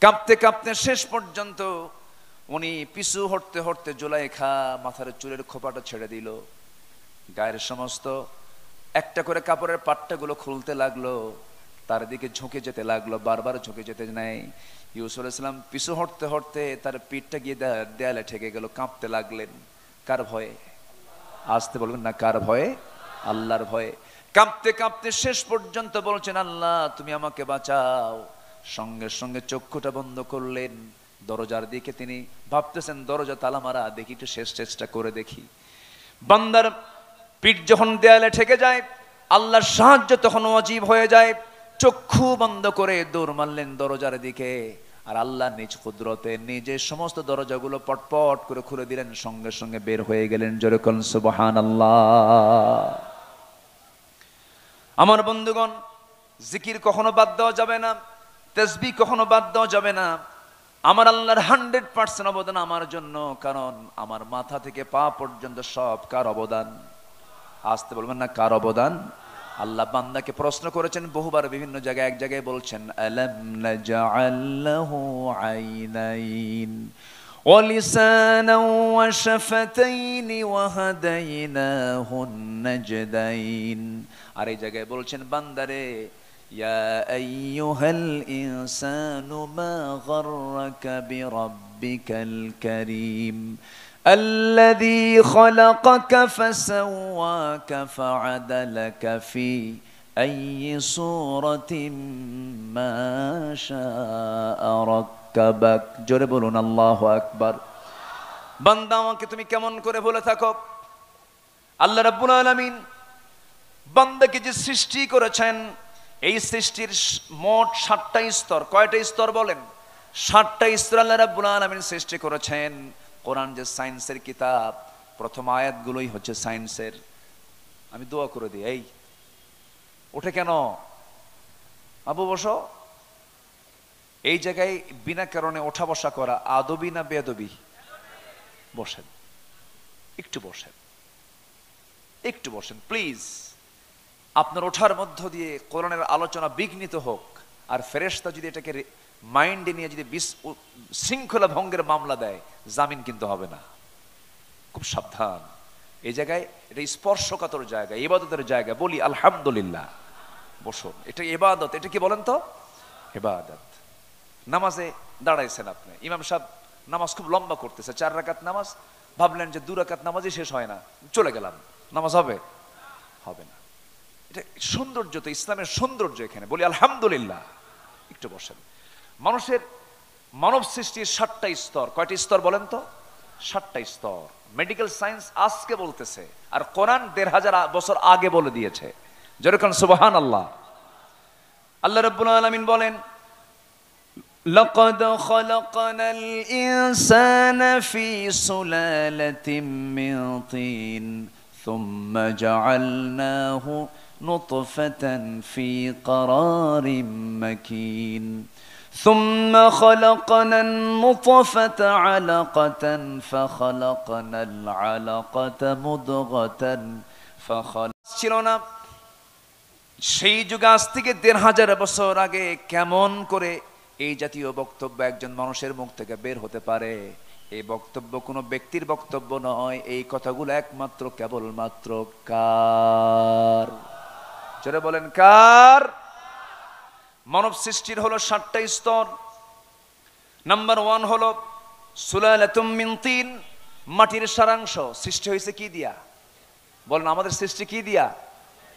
কাঁপতে কাঁপতে শেষ পর্যন্ত উনি পিছু হটতে হটতে জুলাইখা মাথার চুলের খোপাটা ছেড়ে দিল, গায়ের সমস্ত একটা করে কাপড়ের পাট্টাগুলো খুলতে লাগলো, তার দিকে ঝুঁকে যেতে লাগলো, বারবার ঝুঁকে যেতে নেয়। ইউসুফ আলাইহিস সালাম পিছু হটতে হটতে তার পিঠটা গিয়ে দেয়ালে ঠেকে গেল, কাঁপতে লাগলেন। কার ভয়ে? আসতে বলবেন না, কার ভয়ে? আল্লাহর ভয়ে। কাঁপতে কাঁপতে শেষ পর্যন্ত বলছেন, আল্লাহ তুমি আমাকে বাঁচাও। সঙ্গে সঙ্গে চক্ষুটা বন্ধ করলেন, দরজার দিকে তিনি ভাবতেছেন দরজা তালা মারা, দেখি একটু শেষ চেষ্টা করে দেখি। বান্দার পিঠ যখন দেয়ালে ঠেকে যায়, আল্লাহর সাহায্য তখন ওয়াজিব হয়ে যায়। চক্ষু বন্ধ করে দৌড় মারলেন দরজার দিকে, আর আল্লাহ নিজ কুদরতে নিজে সমস্ত দরজাগুলো পটপট করে খুলে দিলেন, সঙ্গে সঙ্গে বের হয়ে গেলেন। জোরে বলুন সুবহানাল্লাহ। আমার বন্ধুগণ, জিকির কখনো বাদ দেওয়া যাবে না, তাসবিহ কখনো বাদ দেওয়া যাবে না। আমার আল্লাহর 100% অবদান আমার জন্য, কারণ আমার মাথা থেকে পা পর্যন্ত সব কার অবদান? আসতে বলবেন না, কার অবদান? আল্লাহ বান্দাকে প্রশ্ন করেছেন বহুবার, বিভিন্ন জায়গায়, এক জায়গায় বলছেন আলাম নাজআল লাহু আইনাইন ওয়া লিসানান ওয়া শাফাতাইন ওয়া হাদাইনাহুন নাজদাইন। আর এই জায়গায় বলছেন বান্দারে, ইয়া আইয়ুহাল ইনসানু মা গাররাকা বিরাব্বিকাল কারীম الذي خلقك فسواك فعدلك في أي صورة ما شاء ركبك। জোরে বলুন আল্লাহু আকবার। বান্দা আমাকে তুমি কেমন করে বলে থাকো? আল্লাহ রাব্বুল আলামিন বান্দাকে যে সৃষ্টি করেছেন, এই সৃষ্টির মোট 7টা স্তর। কয়টা স্তর বলেন? 7টা স্তর আল্লাহ রাব্বুল আলামিন সৃষ্টি করেছেন। কোরআন যে সায়েন্সের কিতাব, প্রথম আয়াতগুলোই হচ্ছে সায়েন্সের। আমি দোয়া করে দিই, এই ওঠে কেন আবু, বসো। এই জায়গায় বিনা কারণে ওঠা বসা করা আদবি না বেয়াদবি? বসেন, একটু বসেন, একটু বসেন প্লিজ। আপনার ওঠার মধ্য দিয়ে কোরআনের আলোচনা বিঘ্নিত হোক, আর ফেরেশতা যদি এটাকে মাইন্ডে নিয়ে যদি শৃঙ্খলা ভঙ্গের মামলা দেয়, জামিন কিন্তু হবে না। খুব সাবধান। এই জায়গায় এটা স্পর্শকাতর জায়গা, ইবাদতের জায়গা। বলি আলহামদুলিল্লাহ। বসুন, এটা ইবাদত। এটা কি বলেন তো? ইবাদত। নামাজে দাঁড়াইছেন আপনি, ইমাম সাহেব নামাজ খুব লম্বা করতেছে, 4 রাকাত নামাজ, ভাবলেন যে 2 রাকাত নামাজই শেষ হয় না, চলে গেলাম, নামাজ হবে? হবে না। এটা সৌন্দর্য তো, ইসলামের সৌন্দর্য এখানে। বলি আলহামদুলিল্লাহ। একটু বসেন। মানুষের মানব সৃষ্টির 7টা স্তর। কয়টি স্তর বলেন তো? 7টা স্তর। মেডিকেল সায়েন্স আজকে বলতেছে, আর কোরআন 1500 বছর আগে বলে দিয়েছে। যেরকম সুবহানাল্লাহ। আল্লাহ রাব্বুল আলামিন বলেন, লাকাদ খালাকনাল ইনসানা ফি সুলালাতিন মিন তিন সুম্মা জাআলনাহু নুতফাতান ফি قرارিম মাকিন ثم خلقنا النطفة علقة فخلقنا العلقة مضغة ছিল না সেই যুগে, আজ থেকে 1500 বছর আগে কেমন করে এই জাতীয় বক্তব্য একজন মানুষের মুখ থেকে বের হতে পারে? এই বক্তব্য কোনো ব্যক্তির বক্তব্য নয়, এই কথাগুলো একমাত্র কেবলমাত্র কার? জোরে বলেন, কার? মানব সৃষ্টির হলো 7টা স্তর। নাম্বার 1 হলো সুলালাতুম মিন তিন, মাটির সারাংশ সৃষ্টি হয়েছে কি দিয়া? বলেন আমাদের সৃষ্টি কি দিয়া?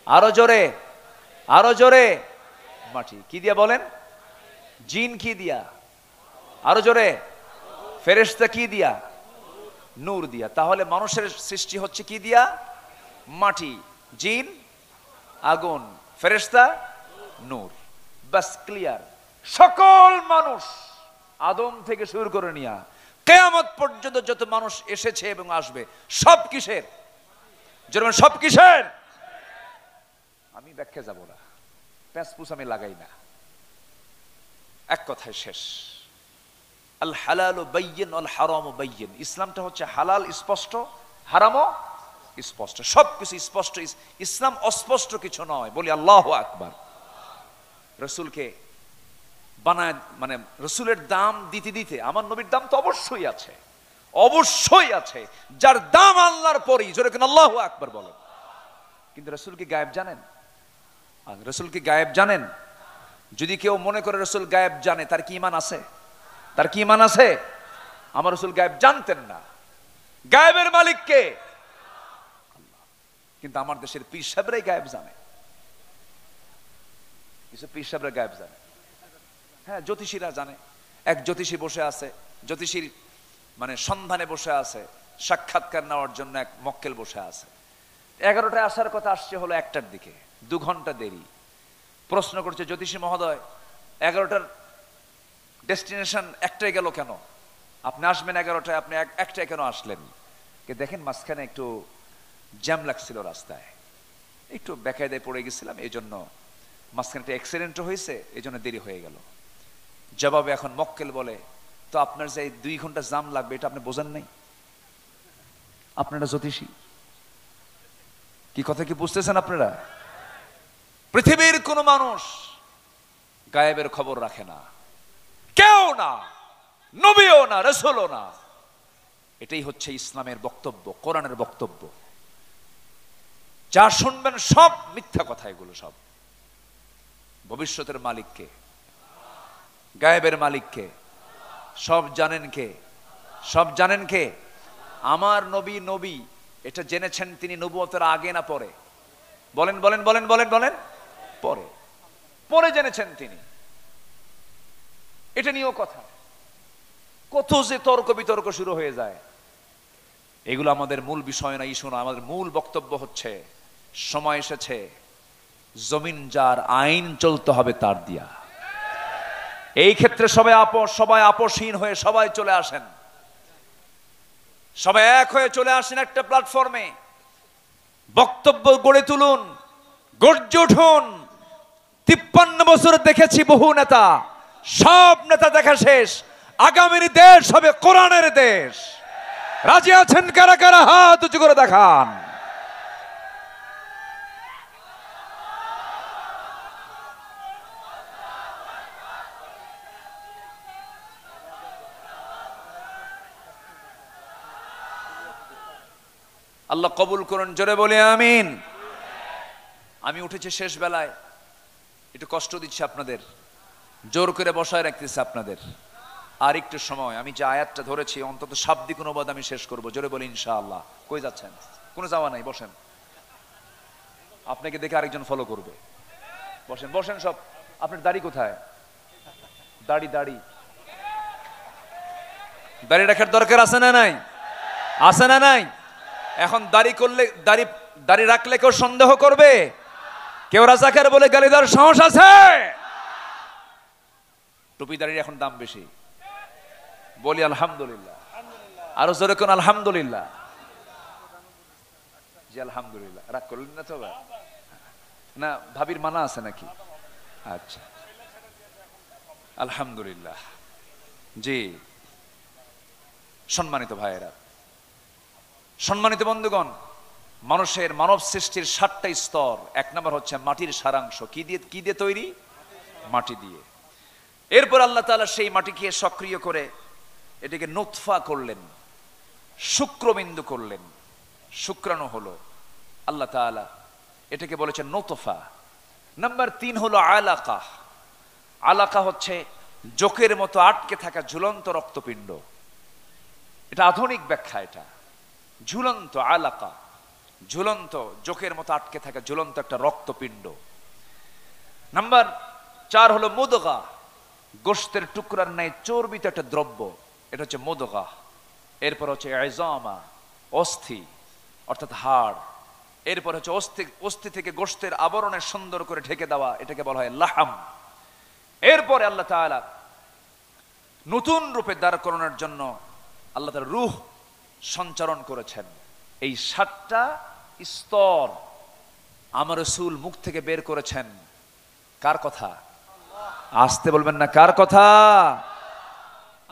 আরো জোরে, আরো জোরে। মাটি কি দিয়া বলেন? জিন কি দিয়া? আরো জোরে। ফেরেশতা কি দিয়া? নূর দিয়া। তাহলে মানুষের সৃষ্টি হচ্ছে কি দিয়া? মাটি, জিন আগুন, ফেরেশতা নূর। বাস ক্লিয়ার। সকল মানুষ আদম থেকে শুরু করে নিয়া কিয়ামত পর্যন্ত যত মানুষ এসেছে এবং আসবে সব কিসের? যেমন সব কিসের? আমি ব্যাখ্যা যাব না, প্যাঁচপুস আমি লাগাই না, এক কথায় শেষ। আল হালালু বাইয়িন ওয়াল হারামু বাইয়িন। ইসলামটা হচ্ছে হালাল স্পষ্ট, হারামও স্পষ্ট, সবকিছু স্পষ্ট। ইসলাম অস্পষ্ট কিছু নয়। বলি আল্লাহু আকবার। রসুলকে বানায়, মানে রসুলের দাম দিতে দিতে, আমার নবীর দাম তো অবশ্যই আছে, অবশ্যই আছে, যার দাম আল্লাহর পরেই, জোরে কেন আল্লাহু আকবার বলেন। কিন্তু রসুল কি গায়েব জানেন? রসুল কি গায়েব জানেন? যদি কেউ মনে করে রসুল গায়েব জানে, তার কি ঈমান আছে? তার কি ঈমান আছে? আমার রসুল গায়েব জানতেন না। গায়েবের মালিক কে? আল্লাহ। কিন্তু আমার দেশের পীর সাহেবরাই গায়েব জানে, কিছু পীর সাহেবরা গায়েব জানে। হ্যাঁ, জ্যোতিষীরা জানে। এক জ্যোতিষী বসে আছে, জ্যোতিষীর মানে সন্ধানে বসে আছে, সাক্ষাৎকার নেওয়ার জন্য এক মক্কেল বসে আছে। 11টায় আসার কথা, আসছে হলো 1টার দিকে, 2 ঘন্টা দেরি। প্রশ্ন করছে, জ্যোতিষী মহোদয় 11টার ডেস্টিনেশন 1টায় গেল কেন? আপনি আসবেন 11টায়, আপনি 1টায় কেন আসলেন? দেখেন মাঝখানে একটু জ্যাম লাগছিল রাস্তায়, একটু বেকায়দায় পড়ে গেছিলাম, এই জন্য মাঝখানে একটা অ্যাক্সিডেন্টও হয়েছে, এই জন্য দেরি হয়ে গেল। জবাবে এখন মক্কেল বলে, তো আপনার যে 2 ঘন্টা জাম লাগবে এটা আপনি বোঝেন নাই? আপনারা জ্যোতিষী, কি কথা কি বুঝতেছেন আপনারা? পৃথিবীর কোন মানুষ গায়েবের খবর রাখে না, কেউ না, নবীও না, রাসূলও না। এটাই হচ্ছে ইসলামের বক্তব্য, কোরআনের বক্তব্য। যা শুনবেন সব মিথ্যা কথা, এগুলো সব। ভবিষ্যতের মালিক কে? গায়েবের মালিক কে? সব জানেন কে? সব জানেন কে? আমার নবী, নবী এটা জেনেছেন তিনি নবুয়তের আগে না পরে? বলেন বলেন বলেন বলেন বলেন। পরে, পরে জেনেছেন তিনি। এটা নিয়েও কথা, কত যে তর্ক বিতর্ক শুরু হয়ে যায়। এগুলো আমাদের মূল বিষয় না, ইস্যু না। আমাদের মূল বক্তব্য হচ্ছে, সময় এসেছে জমিন যার, আইন চলতে হবে তার দিয়া। এই ক্ষেত্রে সবাই আপোষহীন হয়ে সবাই চলে আসেন, সবাই এক হয়ে চলে আসেন একটা প্ল্যাটফর্মে, বক্তব্য গড়ে তুলুন, গর্জে উঠুন। 53 বছর দেখেছি বহু নেতা, সব নেতা দেখা শেষ। আগামীর দেশ হবে কোরআনের দেশ। রাজি আছেন কারা কারা? হাত উঁচু করে দেখান। আল্লাহ কবুল করুন, জোরে বলে আমিন। আমি উঠেছি শেষ বেলায়, একটু কষ্ট দিচ্ছি আপনাদের, জোর করে বসায় রাখতেছি আপনাদের। আর একটু সময়, আমি যে আয়াতটা ধরেছি অন্তত শাব্দিক অনুবাদ আমি শেষ করব। জোরে বলি ইনশাআল্লাহ। কই যাচ্ছেন? কোনো যাওয়া নাই, বসেন। আপনাকে দেখে আরেকজন ফলো করবে। বসেন বসেন সব। আপনার দাড়ি কোথায়? দাড়ি দাড়ি দাড়ি রাখার দরকার আছে না নাই? আছে না নাই? এখন দাড়ি করলে, দাড়ি রাখলে কেউ সন্দেহ করবে? কেউ রাজাকার বলে গালি দেওয়ার সাহস আছে? টুপি দাড়ির এখন দাম বেশি। বলি আলহামদুলিল্লাহ। আরো জোরে কোন আলহামদুলিল্লাহ। জি আলহামদুলিল্লাহ। রাগ করলেন না তো? না ভাবির মানা আছে নাকি? আচ্ছা আলহামদুলিল্লাহ। জি সম্মানিত ভাইয়েরা, সম্মানিত বন্ধুগণ, মানুষের মানব সৃষ্টির 7টা স্তর। 1 নম্বর হচ্ছে মাটির সারাংশ। কি দিয়ে তৈরি? মাটি দিয়ে। এরপর আল্লাহ তাআলা সেই মাটিকে সক্রিয় করে এটাকে নুতফা করলেন, শুক্রবিন্দু করলেন, শুক্রাণু হলো। আল্লাহ তাআলা এটাকে বলেছেন নুতফা। নাম্বার 3 হলো আলাকা। আলাকা হচ্ছে জোকের মতো আটকে থাকা ঝুলন্ত রক্তপিণ্ড। এটা আধুনিক ব্যাখ্যা। এটা ঝুলন্ত আলাকা, ঝুলন্ত জোকের মতো আটকে থাকা ঝুলন্ত একটা রক্তপিণ্ড। নাম্বার 4 হলো মুদগা, গোশতের টুকরার ন্যায় চর্বিত একটা দ্রব্য, এটা হচ্ছে মুদগা। এরপর হচ্ছে ইজামা, অস্থি অর্থাৎ হাড়। এরপর হচ্ছে অস্থি থেকে গোশতের আবরণে সুন্দর করে ঢেকে দেওয়া, এটাকে বলা হয় লাহাম। এরপরে আল্লাহ তাআলা নতুন রূপে দাঁড় করানোর জন্য আল্লাহ তাআলা রূহ সঞ্চারণ করেছেন। এই 7টা স্তর আমার রাসূল মুখ থেকে বের করেছেন। কার কথা? আসতে বলবেন না, কার কথা?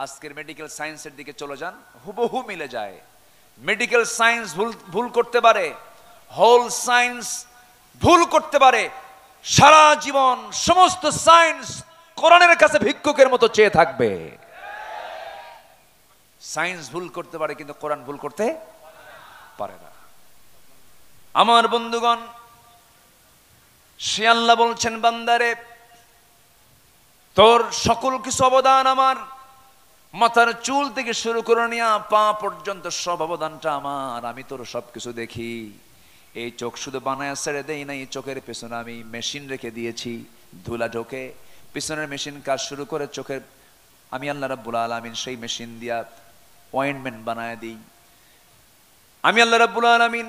আজকের মেডিকেল সায়েন্সের দিকে চলে যান, হুবহু মিলে যায়। মেডিকেল সায়েন্স ভুল করতে পারে, হোল সায়েন্স ভুল করতে পারে, সারা জীবন সমস্ত সায়েন্স কোরআনের কাছে ভিক্ষুকের মতো চেয়ে থাকবে। সায়েন্স ভুল করতে পারে কিন্তু কোরআন ভুল করতে পারে না। আমার বন্ধুগণ, সে আল্লাহ বলছেন, বান্দারে তোর সকল কিছু অবদান আমার, মাথার চুল থেকে শুরু করে নিয়ে পা পর্যন্ত সব অবদানটা আমার, আমি তোর সবকিছু দেখি। এই চোখ শুধু বানায় ছেড়ে দেই না, এই চোখের পেছনে আমি মেশিন রেখে দিয়েছি, ধুলা ঢোকে, পিছনের মেশিন কাজ শুরু করে চোখের, আমি আল্লাহ রাব্বুল আলামিন সেই মেশিন দিয়া অয়েন্টমেন্ট বানায় দিই, আমি আল্লাহ রাব্বুল আলামিন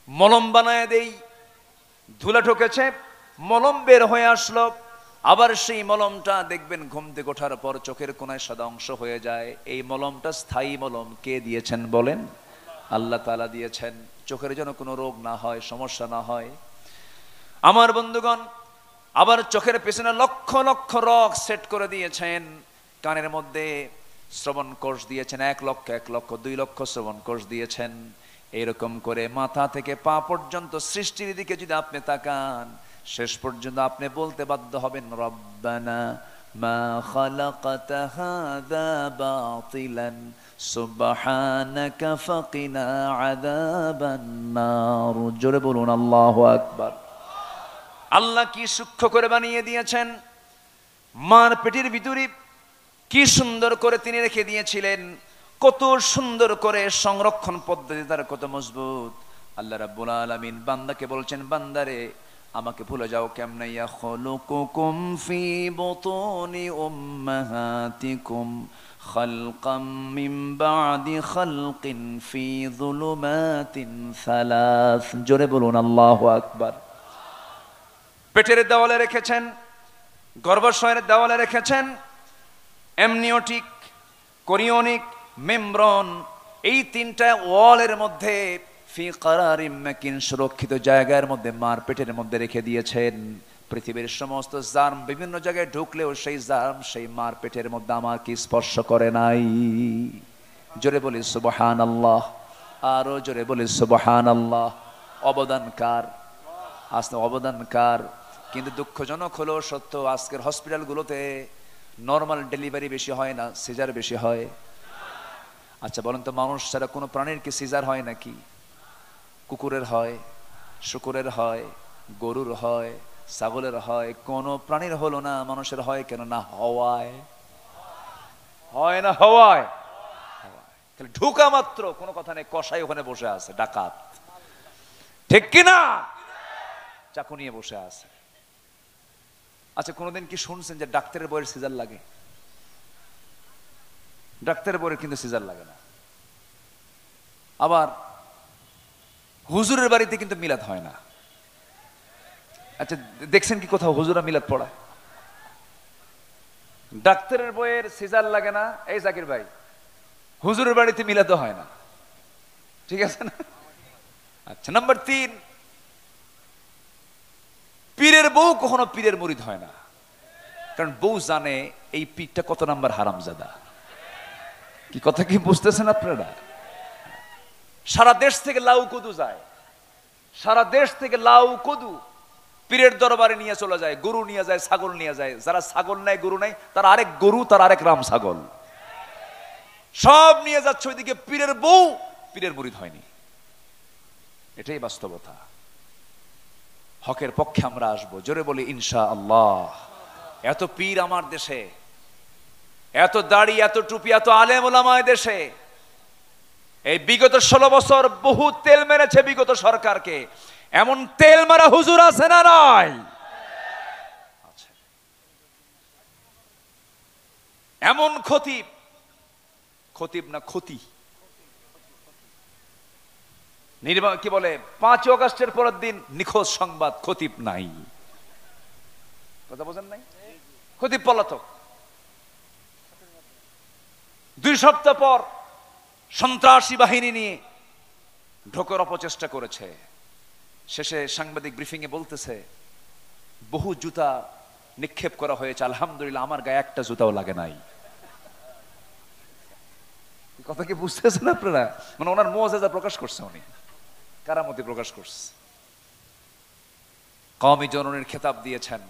মলম বানায় দেই। ধুলা ঢোকেছে, মলম বের হয়ে আসলো, আবার সেই মলমটা দেখবেন ঘুম থেকে ওঠার পর চোখের কোনায় সাদা অংশ হয়ে যায়। এই মলমটা স্থায়ী মলম, কে দিয়েছেন বলেন? আল্লাহ তাআলা দিয়েছেন, চোখের যেন কোনো রোগ না হয়, সমস্যা না হয়। আমার বন্ধুগণ, আবার চোখের পেছনে লক্ষ লক্ষ রগ সেট করে দিয়েছেন। কানের মধ্যে শ্রবণ কোষ দিয়েছেন 1 লক্ষ 1 লক্ষ 2 লক্ষ শ্রবণ কোষ দিয়েছেন। এরকম করে মাথা থেকে পা পর্যন্ত সৃষ্টির দিকে যদি আপনি তাকান, শেষ পর্যন্ত আপনি বলতে বাধ্য হবেন, রব্বানা মা খালাকতা হাযা বাতিলান সুবহানাকা ফাকিনা আযাবান নার। জোরে বলুন আল্লাহু আকবার। আল্লাহ কি সূক্ষ্ম করে বানিয়ে দিয়েছেন, মার পেটের ভিতরে কি সুন্দর করে তিনি রেখে দিয়েছিলেন, কত সুন্দর করে সংরক্ষণ পদ্ধতি তার কত মজবুত। আল্লাহ রাব্বুল আলামিন বান্দাকে বলছেন, বান্দারে আমাকে ভুলে যাও কেমনে, ইয়াখলুকুকুম ফি বুতুনি উম্মাহাতিকুম খালকাম মিন বাদি খালকিন ফি যুলুমাতিন সালাস। জোরে বলুন আল্লাহু আকবার। পেটের দেওয়ালে রেখেছেন, গর্ভাশয়ের দেওয়ালে রেখেছেন এমনিওটিক, কোরিওনিক, মেমব্রন, এই 3টা ওয়ালের মধ্যে ফি কারারিম মাকিন, সুরক্ষিত জায়গার মধ্যে মার পেটের মধ্যে রেখে দিয়েছেন। পৃথিবীর সমস্ত জার্ম বিভিন্ন জায়গায় ঢুকলেও সেই জার্ম সেই মার পেটের মধ্যে আমাকে স্পর্শ করে নাই। জোরে বলি সুবহানাল্লাহ, আরো জোরে বলি সুবহানাল্লাহ। অবদান কার? আসলে অবদান কার? কিন্তু দুঃখজনক হলো সত্য, আজকের হসপিটালগুলোতে নর্মাল ডেলিভারি বেশি হয় না, সিজার বেশি হয়। আচ্ছা বলেন তো, মানুষ ছাড়া কোনো প্রাণীর কি সিজার হয় নাকি? কুকুরের হয়, শুকুরের হয়, গরুর হয়, ছাগলের হয়, কোন প্রাণীর হলো না, মানুষের হয় কেন? না হওয়ায় হয়, না হওয়ায়। তাহলে ঢুকা মাত্র কোনো কথা নেই, কসাই ওখানে বসে আছে, ডাকাত, ঠিক কিনা? চাকু নিয়ে বসে আছে। আচ্ছা কোনোদিন কি শুনছেন যে ডাক্তারের বইয়ের সিজার লাগে? ডাক্তারের বইয়ের কিন্তু সিজার লাগে না। আবার হুজুরের বাড়িতে কিন্তু মিলাদ হয় না। আচ্ছা দেখছেন কি কোথাও হুজুরা মিলাদ পড়ায়? ডাক্তারের বইয়ের সিজার লাগে না, এই জাকির ভাই, হুজুরের বাড়িতে মিলাদও হয় না, ঠিক আছে না? আচ্ছা নাম্বার 3, পীরের বউ কখনো পীরের মুরিদ হয় না, কারণ বউ জানে এই পীরটা কত নাম্বার হারামজাদা। কি কথা কি বুঝতেছেন আপনারা? সারা দেশ থেকে লাউ কদু যায়, সারা দেশ থেকে লাউ কদু পীরের দরবারে নিয়ে চলে যায়, গরু নিয়ে যায়, ছাগল নিয়ে যায়। যারা ছাগল নাই, গরু নাই, তার আরেক গরু, তার আরেক রাম ছাগল, সব নিয়ে যাচ্ছে ওইদিকে। পীরের বউ পীরের মুরিদ হয়নি, এটাই বাস্তবতা। হকের পক্ষে আমরা আসবো, জোরে বলি ইনশাআল্লাহ। এত পীর আমার দেশে, এত দাড়ি, এত টুপি, এত আলেম ওলামা দেশে, এই বিগত 16 বছর বহু তেল মেরেছে বিগত সরকারকে। এমন তেল মারা হুজুর আছে না নাই? এমন খতিব, খতিব না ক্ষতি, কি বলে 5 আগস্টের পরের দিন নিখোঁজ সংবাদ, খতিব নাই। কথা বোঝেন নাই? খতিব পলাতক। 2 সপ্তাহ পর সন্ত্রাসী বাহিনী নিয়ে ঢোকার অপচেষ্টা করেছে। শেষে সাংবাদিক ব্রিফিং এ বলতেছে বহু জুতা নিক্ষেপ করা হয়েছে, আলহামদুলিল্লাহ আমার গায়ে একটা জুতাও লাগে নাই। কথা কি বুঝতেছেন আপনারা? মানে ওনার মুআজিজা প্রকাশ করছে, উনি কারামতি প্রকাশ করছে। কওমি জননীর খেতাব দিয়েছেন।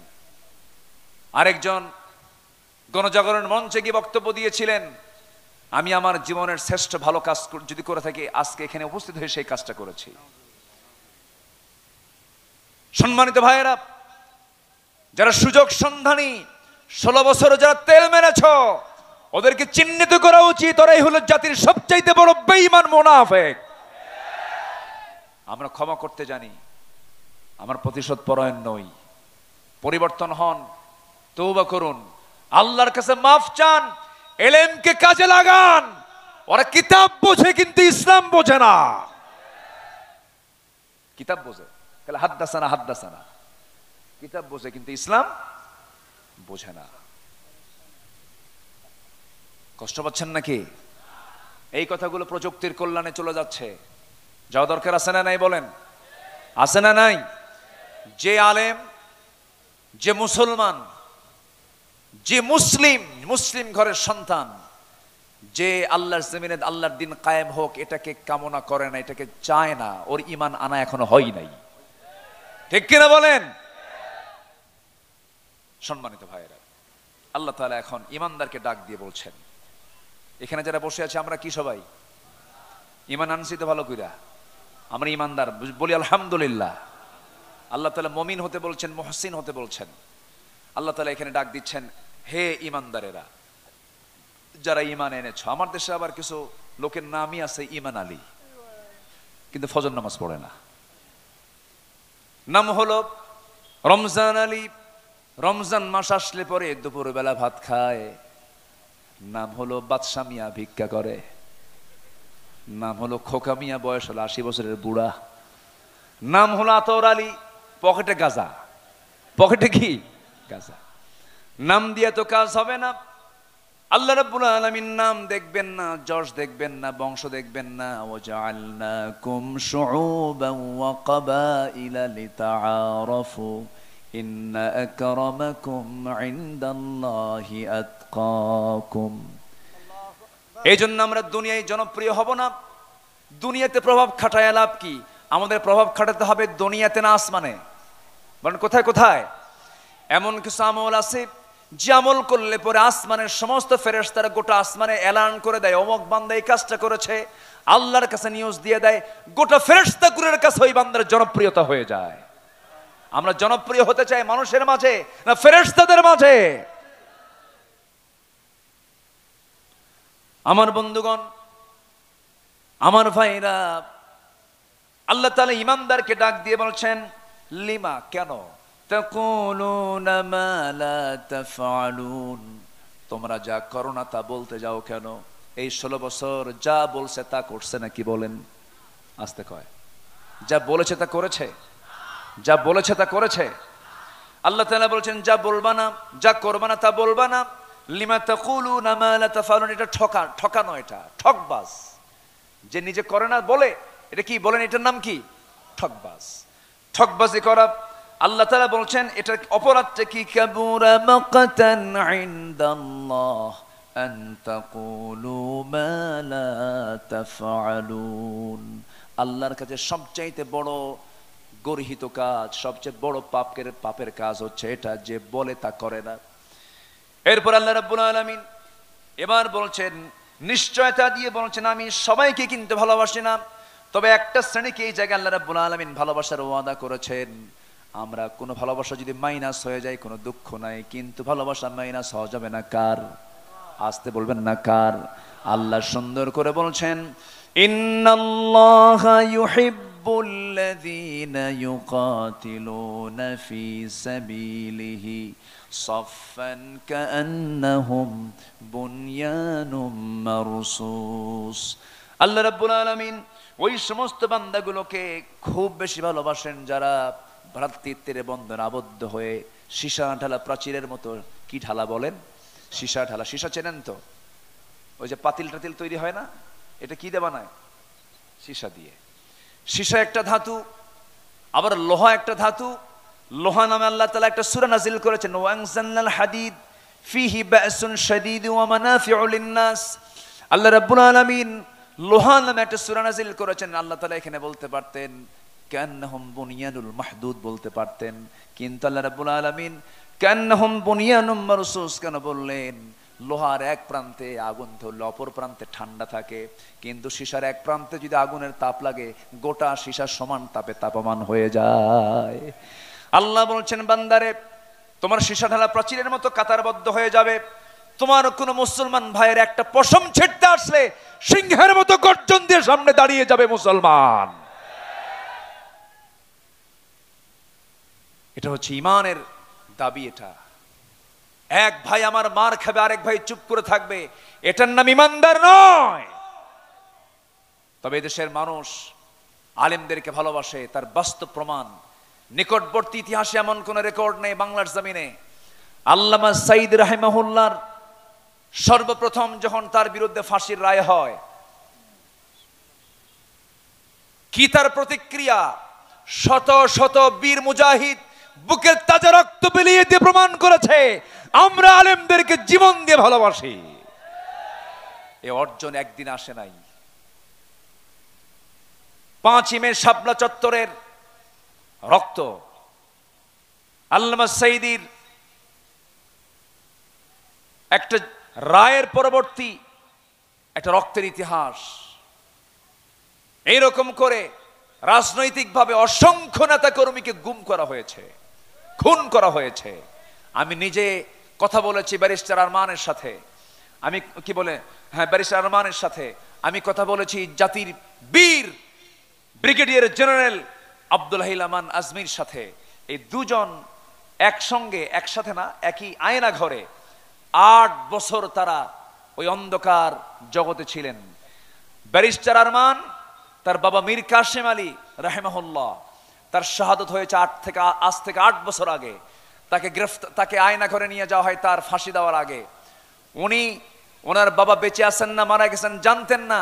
আরেকজন গণজাগরণ মঞ্চে গিয়ে বক্তব্য দিয়েছিলেন, আমি আমার জীবনের শ্রেষ্ঠ ভালো কাজ যদি করে থাকি আজকে এখানে উপস্থিত হয়ে সেই কাজটা করেছি। সম্মানিত ভাইয়েরা, যারা সুযোগ সন্ধানী 16 বছর যারা তেল মেরেছ ওদেরকে চিহ্নিত করা উচিত। ওরাই হলো জাতির সবচাইতে বড় বেঈমান মুনাফিক। আমরা ক্ষমা করতে জানি, আমার প্রতিশোধ পরায়ণ নই। পরিবর্তন হন, তওবা করুন, আল্লাহর কাছে মাফ চান, ইলমকে কাজে লাগান। ওরা কিতাব বোঝে কিন্তু ইসলাম বোঝে না। কিতাব বোঝে তাহলে হাদ্দাসানা হাদ্দাসানা, কিতাব বোঝে কিন্তু ইসলাম বোঝে না। কষ্ট পাচ্ছেন নাকি? এই কথাগুলো প্রযুক্তির কল্যাণে চলে যাচ্ছে, যাওয়া দরকার আছে না নাই বলেন? আছে না নাই? যে আলেম, যে মুসলমান, যে মুসলিম ঘরের সন্তান, যে আল্লাহর জমিনে আল্লাহর দিন কায়েম হোক এটাকে কামনা করে না, এটাকে চায় না, ওর ঈমান আনা এখনো হয় নাই। ঠিক কিনা বলেন? সম্মানিত ভাইয়েরা, আল্লাহ তাআলা এখন ঈমানদারকে ডাক দিয়ে বলছেন, এখানে যারা বসে আছে আমরা কি সবাই ঈমান আনছি তো ভালো কইরা? আমরা ঈমানদার বলি আলহামদুলিল্লাহ। আল্লাহ তাআলা মুমিন হতে বলছেন, মুহসিন হতে বলছেন। আল্লাহ তাআলা এখানে ডাক দিচ্ছেন, হে ঈমানদারেরা, যারা ঈমান এনেছো। আমার দেশে আবার কিছু লোকের নামই আছে ঈমান আলী, কিন্তু ফজর নামাজ পড়ে না। নাম হলো রমজান আলী, রমজান মাস আসলে পরে দুপুর বেলা ভাত খায়। নাম হলো বাদশা মিয়া, ভিক্ষা করে। নাম হলো খোকা মিয়া, বয়স হলো 80 বছরের বুড়া। নাম হলো আতর আলী, পকেটে গাঁজা। পকেটে কি? গাঁজা। নাম দিয়ে তো কাজ হবে না। আল্লাহ রাব্বুল আলামিন নাম দেখবেন না, যশ দেখবেন না, বংশ দেখবেন না। ওয়াজআলনাকুম শুউবান ওয়া ক্বাবাইলা লিতাআরাফু ইন্না আকরামাকুম ইনদাল্লাহি আতকাকুম। এই জন্য আমরা দুনিয়ায় জনপ্রিয় হব না। দুনিয়াতে প্রভাব খাটায় লাভ কি? আমাদের প্রভাব খাটাতে হবে দুনিয়াতে না আসমানে। বলেন কোথায় কোথায়? এমন কিছু আমল আছে যে আমল করলে পরে আসমানের সমস্ত ফেরেশতারা গোটা আসমানে এলান করে দেয়, অমুক বান্দা এই কাজটা করেছে। আল্লাহর কাছে নিউজ দিয়ে দেয়, গোটা ফেরেশতাগুলোর কাছে ওই বান্দার জনপ্রিয়তা হয়ে যায়। আমরা জনপ্রিয় হতে চাই মানুষের মাঝে না ফেরেশতাদের মাঝে? আমার বন্ধুগণ, আমার ভাইরা, আল্লাহ তাআলা ঈমানদারকে ডাক দিয়ে বলছেন, লিমা, কেন? তাকুলুনা মা লা তাফআলুন, তোমরা যা করো না তা বলতে যাও কেন? এই 16 বছর যা বলছে তা করছে নাকি? বলেন। আস্তে কয়, যা বলেছে তা করেছে? যা বলেছে তা করেছে? আল্লাহ তাআলা বলছেন, যা বলবা না, যা করবা না তা বলবা না। লিমা তাকুলুনা মা লা তাফআলুন, এটা ঠকানো, এটা ঠকবাজ। যে নিজে করে না বলে, এটা কি বলেন? এটার নাম কি? ঠকবাজ। ঠকবাজি করা। আল্লাহ তাআলা বলছেন এটার অপরাধটা কি? কাবুরা মাকাতান ইনদাল্লাহ আন তাকুলু মা লা তাফআলুন। আল্লাহর কাছে সবচাইতে বড় গর্হিত কাজ, সবচেয়ে বড় পাপের কাজ হচ্ছে এটা, যে বলে তা করে না। এরপর আল্লাহ রাব্বুল আলামিন এবার বলছেন, নিশ্চয়তা দিয়ে বলছেন, আমি সবাইকে কিন্তু ভালোবাসি না, তবে একটা শ্রেণীকে এই জায়গায় আল্লাহ রাব্বুল আলামিন ভালোবাসার ওয়াদা করেছেন। আমরা কোনো ভালোবাসা যদি মাইনাস হয়ে যায় কোনো দুঃখ নাই, কিন্তু ভালোবাসা মাইনাস হওয়া যাবে না। কার? আসতে বলবেন না, কার? আল্লাহ সুন্দর করে বলছেন, ইন্নাল্লাহা ইউহিব্বুল্লাযীনা ইউকাতিলুনা ফী সাবিলিহি সাফফান কাআন্নাহুম বুনয়ানুম মারসুস। আল্লাহ রাব্বুল আলামিন ওই সমস্ত বান্দাগুলোকে খুব বেশি ভালোবাসেন যারা ভ্রাতৃত্বের বন্ধনে আবদ্ধ হয়ে সীসা ঢালা প্রাচীরের মতো। কি ঢালা বলেন? সীসা ঢালা। সীসা চেনেন তো? ওই যে পাতিল টাতিল তৈরি হয় না, এটা কি দিয়ে বানায়? সীসা দিয়ে। সীসা একটা ধাতু, আবার লোহা একটা ধাতু। লোহা নামে আল্লাহ তাআলা একটা সূরা নাযিল করেছেন, ওয়ানজালনাল হাদিদ ফীহি বা'সুন শাদীদ ওয়া মানাফিউ লিন-নাস। আল্লাহ রাব্বুল আলামিন লোহা নামে একটা সূরা নাযিল করেছেন। আল্লাহ তাআলা এখানে বলতে পারতেন কান্নাহুম বুনিয়ানুল মাহদুদ বলতে পারতেন, কিন্তু আল্লাহ রাব্বুল আলামিন কান্নাহুম বুনিয়ানুম মারসুস কেন বললেন? লোহার এক প্রান্তে আগুন ধরলে অপর প্রান্তে ঠান্ডা থাকে, কিন্তু সীসার এক প্রান্তে যদি আগুনের তাপ লাগে গোটা সীসা সমান তাপে তাপমান হয়ে যায়। আল্লাহ বলছেন, বান্দারে তোমার সীসা ঢালা প্রাচীরের মতো কাতারবদ্ধ হয়ে যাবে। তোমার কোন মুসলমান ভাইয়ের একটা পশম ছিঁড়তে আসলে সিংহের মতো গর্জন দিয়ে সামনে দাঁড়িয়ে যাবে মুসলমান। এটা হচ্ছে ঈমানের দাবি। এটা এক ভাই আমার মার খাবে, আরেক ভাই চুপ করে থাকবে, এটার নাম ঈমানদার নয়। তবে দেশের মানুষ আলেমদেরকে ভালোবাসে, তার বাস্তব প্রমাণ নিকটবর্তী ইতিহাসে এমন কোন রেকর্ড নেই বাংলার জমিনে। আল্লামা সাঈদ রাহিমাহুল্লাহর সর্বপ্রথম যখন তার বিরুদ্ধে ফাঁসির রায় হয়, কি তার প্রতিক্রিয়া? শত শত বীর মুজাহিদ বুকের তাজা রক্ত বিলিয়ে দিয়ে প্রমাণ করেছে আমরা আলেমদেরকে জীবন দিয়ে ভালোবাসি। এ অর্জন একদিন আসে নাই। 5ই মে শাপলা চত্বরের রক্ত, আল্লামা সাঈদীর একটা রায়ের পরবর্তী একটা রক্তের ইতিহাস। এইরকম করে রাজনৈতিকভাবে অসংখ্য নেতা কর্মীকে গুম করা হয়েছে, খুন করা হয়েছে। আমি নিজে কথা বলেছি ব্যারিস্টার আরমানের সাথে, আমি কি বলে ব্যারিস্টার আরমানের সাথে আমি কথা বলেছি জাতির বীর ব্রিগেডিয়ার জেনারেল আব্দুল হাই আমান আজমির সাথে। এই দুজন একসঙ্গে, একসাথে না, একই আয়না ঘরে 8 বছর তারা ওই অন্ধকার জগতে ছিলেন। ব্যারিস্টার আরমান তার বাবা মীর কাসেম আলী রাহিমাহুল্লাহ, তার শাহাদত হয়েছে আজ থেকে 8 বছর আগে। তাকে আয়না ঘরে নিয়ে যাওয়া হয় তার ফাঁসি দেওয়ার আগে। ওনার বাবা বেঁচে আছেন না মারা গেছেন জানতেন না।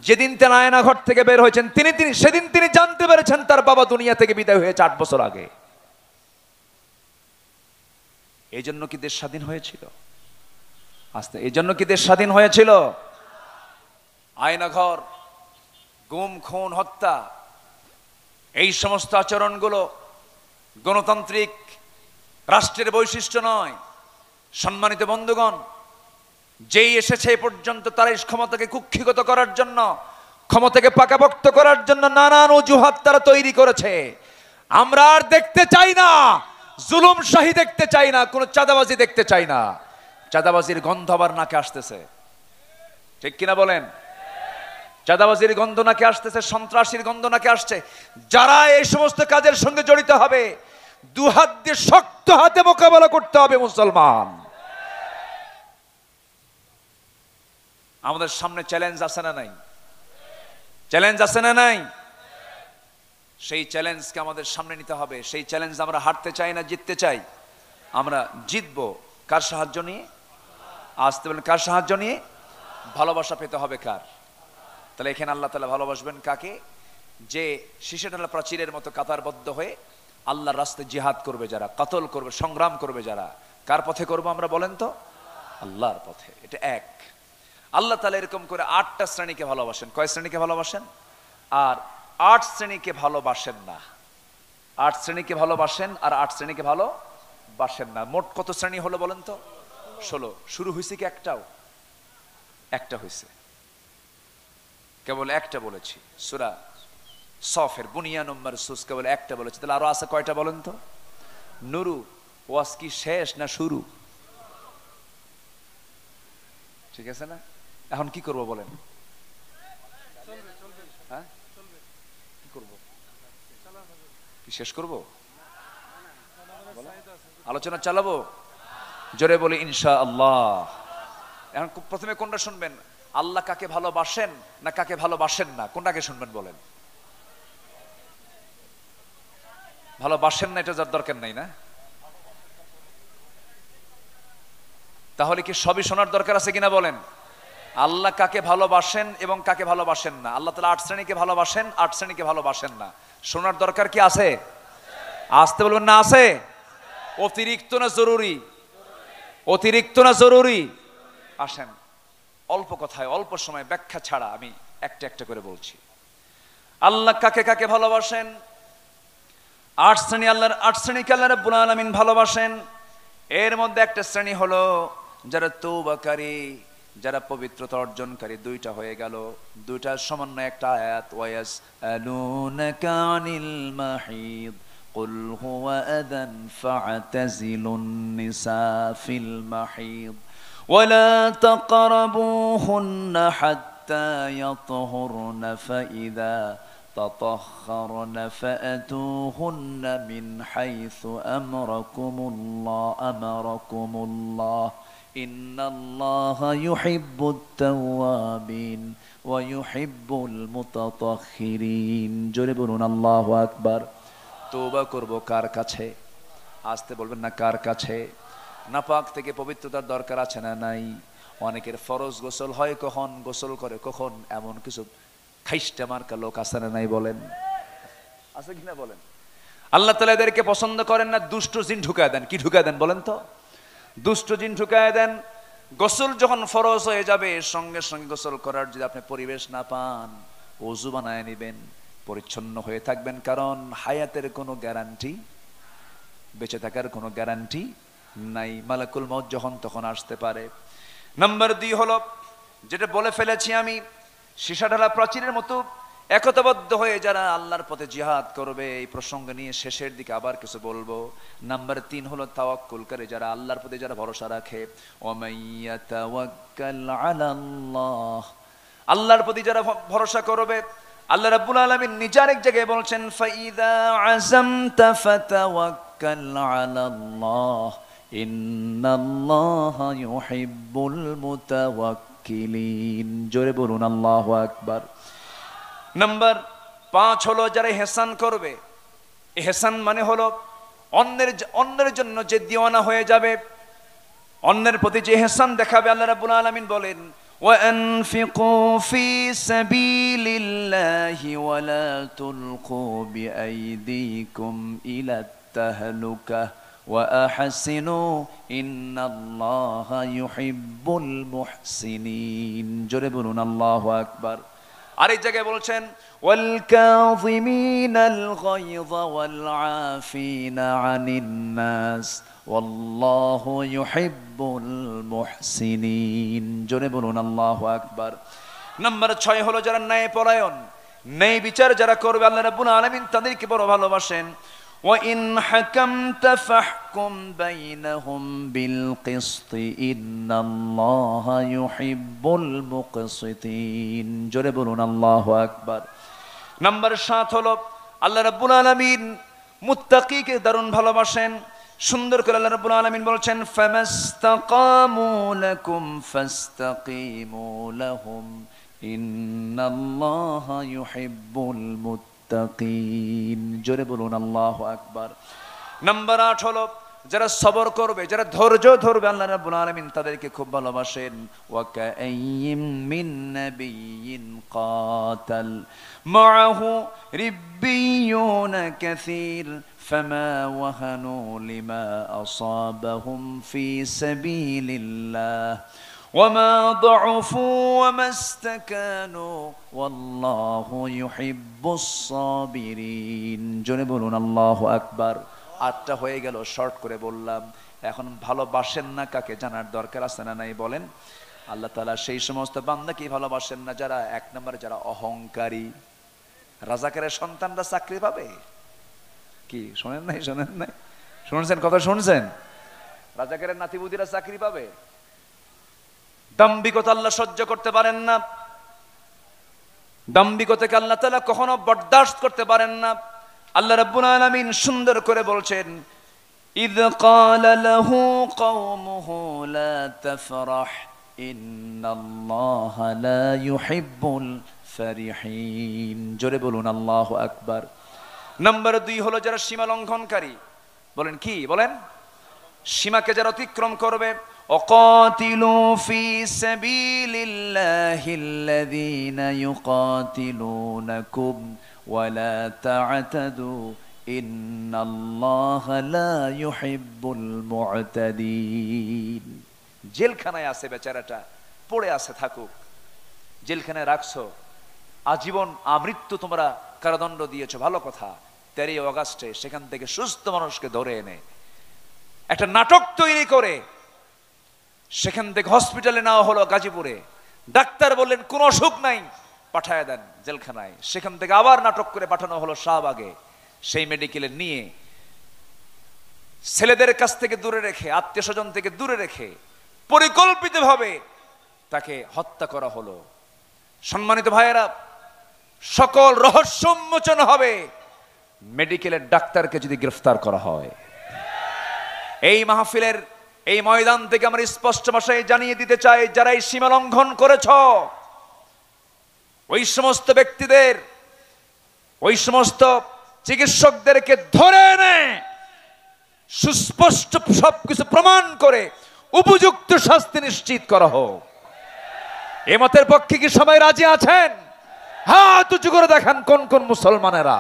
যেদিন তিনি আয়না ঘর থেকে বের হয়েছেন সেদিন তিনি জানতে পেরেছেন তার বাবা দুনিয়া থেকে বিদায় হয়েছে 8 বছর আগে। এই জন্য কি দেশ স্বাধীন হয়েছিল? এই জন্য কি দেশ স্বাধীন হয়েছিল? আয়নাঘর, গুম, খুন, হত্যা, এই সমস্ত আচরণগুলো গণতান্ত্রিক রাষ্ট্রের বৈশিষ্ট্য নয়। সম্মানিত বন্ধুগণ, যেই এসেছে এ পর্যন্ত তার এই ক্ষমতাকে কুক্ষিগত করার জন্য, ক্ষমতাকে পাকাপোক্ত করার জন্য নানান অজুহাত তারা তৈরি করেছে। আমরা আর দেখতে চাই না জুলুম শাহী, দেখতে চাই না কোনো চাঁদাবাজি, দেখতে চাই না। চাঁদাবাজির গন্ধ আবার নাকে আসতেছে, ঠিক কিনা বলেন? চাঁদাবাজির গন্ধ নাকে আসতেছে, সন্ত্রাসীর গন্ধ নাকে আসছে। যারা এই সমস্ত কাজের সঙ্গে জড়িত হবে দুহাত দিয়ে শক্ত হাতে মোকাবেলা করতে হবে মুসলমান। আমাদের সামনে চ্যালেঞ্জ আছে না নাই? চ্যালেঞ্জ আছে না নাই? সেই চ্যালেঞ্জকে আমাদের সামনে নিতে হবে। সেই চ্যালেঞ্জ আমরা হারতে চাই না, জিততে চাই। আমরা জিতবো কার সাহায্য নিয়ে? আসতে বলেন কার সাহায্য নিয়ে? ভালোবাসা পেতে হবে কার? তাহলে এখানে আল্লাহ তাআলা ভালোবাসবেন কাকে? যে শীষেঢালা প্রাচীরের মতো কাতারবদ্ধ হয়ে আল্লাহর রাস্তায় জিহাদ করবে যারা, কাতল করবে, সংগ্রাম করবে যারা। কার পথে করবো আমরা বলেন তো? আল্লাহর পথে। এটা এক। আল্লাহ তাআলা এরকম করে 8টা শ্রেণীকে ভালোবাসেন। কয় শ্রেণীকে ভালোবাসেন? আর 8 শ্রেণীকে ভালোবাসেন না। 8 শ্রেণীকে ভালোবাসেন আর 8 শ্রেণীকে ভালোবাসেন না। মোট কত শ্রেণী হলো বলেন তো? 16। শুরু হয়েছে কি একটাও? একটা হয়েছে, কেবল একটা বলেছি। সূরা সফের বুনিয়ানুম মারসুস কেবল একটা বলেছি। তাহলে আরো আছে কয়টা বলেন তো? নুরু। ওয়াজ কি শেষ না শুরু? ঠিক আছে না? এখন কি করব বলেন? কি শেষ করব? আলোচনা চালাবো? জোরে বলি ইনশাআল্লাহ। এখন প্রথমে কোনটা শুনবেন? আল্লাহ কাকে ভালোবাসেন না কাকে ভালোবাসেন না, কোনটাকে শুনবেন বলেন? ভালোবাসেন না এটা যার দরকার নাই না? তাহলে কি সবই শোনার দরকার আছে কিনা বলেন? আল্লাহ কাকে ভালোবাসেন এবং কাকে ভালোবাসেন না। আল্লাহ তাআলা 8 শ্রেণীকে ভালোবাসেন, 8 শ্রেণীকে ভালোবাসেন না। শোনার দরকার কি আছে? আসতে বলবেন না আছে? অতিরিক্ত না জরুরি? অতিরিক্ত না জরুরি? আসেন অল্প কথায় অল্প সময় ব্যাখ্যা ছাড়া আমি একটা একটা করে বলছি। আল্লাহ কাকে কাকে ভালোবাসেন? 8 শ্রেণী, আল্লাহর 8 শ্রেণীকে আল্লাহ রাব্বুল আলামিন ভালোবাসেন। এর মধ্যে একটা শ্রেণী হলো যারা তওবাকারী, যারা পবিত্রতা অর্জনকারী। দুইটা হয়ে গেল, দুইটার সমন্বয় একটা আয়াত। ওয়ায়াসআলুনাকা আনিল মাহিদ কুল হুয়া আযান ফা'তাজিলুন নিসা ফিল মাহিদ ওয়ালা তাকরাবুহুন্না হাত্তা ইয়াতহুরনা ফাইযা تطهرن فأتوهن من حيث أمركم الله إن الله يحب التوابين ويحب المتطهرين জোরে বলুন আল্লাহু আকবার। তওবা করব কার কাছে? আসতে বলবেন না কার কাছে? নাপাক থেকে পবিত্রতার দরকার আছে না নাই? অনেকের ফরজ গোসল হয় কখন, গোসল করে কখন, এমন কিছু খাইস্টা মার্কা লোক আছে না নাই বলেন? আছে কিনা বলেন? আল্লাহ তাআলা এদেরকে পছন্দ করেন না। দুষ্ট জিন ঢুকায় দেন। কি ঢুকায় দেন বলেন তো? দুষ্ট জিন ঢুকায় দেন। গোসল যখন ফরজ হয়ে যাবে সঙ্গে সঙ্গে গোসল করার যদি আপনি পরিবেশ না পান, ওযু বানায় নেবেন, পরিচ্ছন্ন হয়ে থাকবেন। কারণ হায়াতের কোনো গ্যারান্টি, বেঁচে থাকার কোনো গ্যারান্টি নাই। মালাকুল মউত যখন তখন আসতে পারে। নাম্বার 2 হলো যেটা বলে ফেলেছি আমি, সীসা ঢালা প্রাচীরের মতো একতাবদ্ধ হয়ে যারা আল্লাহর পথে জিহাদ করবে। এই প্রসঙ্গ নিয়ে শেষের দিকে আবার কিছু বলবো। নাম্বার 3 হলো তাওয়াক্কুল করে, যারা আল্লাহর প্রতি যারা ভরসা রাখে। ওয়ামাইয়াতাওয়াক্কাল আলাল্লাহ, আল্লাহর প্রতি যারা ভরসা করবে। আল্লাহ রাব্বুল আলামিন নিজে আরেক জায়গায় বলছেন ফাইযা আযামতা ফাতাওয়াক্কাল আলাল্লাহ ইন্নাল্লাহা ইউহিব্বুল মুতাওয়াক্কিলিন। জোরে বলুন আল্লাহু আকবার। নাম্বার 5 হলো যারা ইহসান করবে। ইহসান মানে হলো অন্যের জন্য যে দিওয়ানা হয়ে যাবে, অন্যের প্রতি যে ইহসান দেখাবে। আল্লাহ রাব্বুল আলামিন বলেন ওয়ানফিকু ফি সাবিলিল্লাহি ওয়ালা তুলকু বিআইদিকুম ইলাত তাহলুকাহ وأحسنوا إن الله يحب المحسنين। জোরে বলুন আল্লাহু আকবার। আরেক জায়গায় বলছেন والكاظمين الغيظ والعافين عن الناس والله يحب المحسنين। জোরে বলুন আল্লাহু আকবার। নাম্বার 6 হলো যারা ন্যায়পরায়ণ, ন্যায় বিচার যারা করবে। আল্লাহ রাব্বুল আলামিন তাদেরকে বড় ভালোবাসেন। وَإِنْ حَكَمْتَ فَاحْكُمْ بَيْنَهُمْ بِالْقِسْطِ إِنَّ اللَّهَ يُحِبُّ الْمُقْسِطِينَ। জোরে বলুন আল্লাহু আকবার। নাম্বার 7 হলো আল্লাহ রাব্বুল আলামিন মুত্তাকিকে দারুণ ভালোবাসেন। সুন্দর করে আল্লাহ রাব্বুল আলামিন বলছেন ফামাস্তাকামু লাকুম ফাস্তাকিমু লাহুম ইন্নাল্লাহা ইউহিব্বুল মুত্তাকিন। জোরে বলুন আল্লাহু আকবার। নাম্বার 8 হলো যারা সবর করবে, যারা ধৈর্য ধরবে। আল্লাহ রাব্বুল আলামিন তাদেরকে খুব ভালোবাসেন। ওয়া কাআইয়িম মিন নাবিয়্যিন কাতাল মাআহু রিব্বিয়ুনা কাসীর ফামা ওয়াহানু লিমা আসাবাহুম ফি সাবিলিল্লাহ وما ضعفوا وما استكانوا والله يحب الصابرين। জোরে বলুন আল্লাহু আকবার। 8টা হয়ে গেল, শর্ট করে বললাম। এখন ভালোবাসেন না কাকে জানার দরকার আছে না নাই বলেন? আল্লাহ তাআলা সেই সমস্ত বান্দাকে ভালোবাসেন না যারা 1 নম্বরে যারা অহংকারী। রাজাকারের সন্তানরা চাকরি পাবে কি? শুনেন নাই? শুনছেন কথা? শুনছেন? রাজাকারের নাতিপুতিরা চাকরি পাবে? দাম্ভিকতা আল্লাহ সহ্য করতে পারেন না। দাম্ভিকতাকে আল্লাহ তাআলা কখনো বরদাস্ত করতে পারেন না। আল্লাহ রাব্বুল আলামিন সুন্দর করে বলছেন, ইয ক্বালা লাহু কওমুহু লা তাফরাহ ইন্নাল্লাহা লা ইউহিব্বুল ফারিহিন। জোরে বলুন আল্লাহু আকবার। নাম্বার 2 হলো যারা সীমা লঙ্ঘনকারী। বলেন কি? বলেন সীমাকে যারা অতিক্রম করবে। ওয়াকাতিলু ফি সাবিলিল্লাহিল্লাযীনা ইউকাতিলুনাকুম ওয়ালা তা'তাদু ইন্নাল্লাহা লা ইউহিব্বুল মু'তাদিন। জেলখানায় আছে বেচারাটা, পড়ে আছে, থাকুক। জেলখানায় রাখছো, আজীবন আমৃত্যু তোমরা কারাদণ্ড দিয়েছো, ভালো কথা। 13 অগাস্টে সেখান থেকে সুস্থ মানুষকে ধরে এনে একটা নাটক তৈরি করে সেখান থেকে হসপিটালে নেওয়া হলো গাজীপুরে। ডাক্তার বললেন কোনো অসুখ নাই, পাঠায় দেন জেলখানায়। সেখান থেকে আবার নাটক করে পাঠানো হলো শাহবাগে। সেই মেডিকেলে নিয়ে ছেলেদের কাছ থেকে দূরে রেখে, আত্মীয় স্বজন থেকে দূরে রেখে পরিকল্পিতভাবে তাকে হত্যা করা হলো। সম্মানিত ভাইয়েরা, সকল রহস্য উন্মোচন হবে মেডিকেলের ডাক্তারকে যদি গ্রেফতার করা হয়। এই মাহফিলের এই ময়দান থেকে আমরা স্পষ্ট ভাষায় জানিয়ে দিতে চাই, যারা এই সীমা লঙ্ঘন করেছ, ওই সমস্ত ব্যক্তিদের, ওই সমস্ত চিকিৎসকদেরকে ধরে এনে সুস্পষ্ট সবকিছু প্রমাণ করে উপযুক্ত শাস্তি নিশ্চিত করা হোক। এ মতের পক্ষে কি সবাই রাজি আছেন? হাত উঁচু করে দেখান কোন কোন মুসলমানেরা।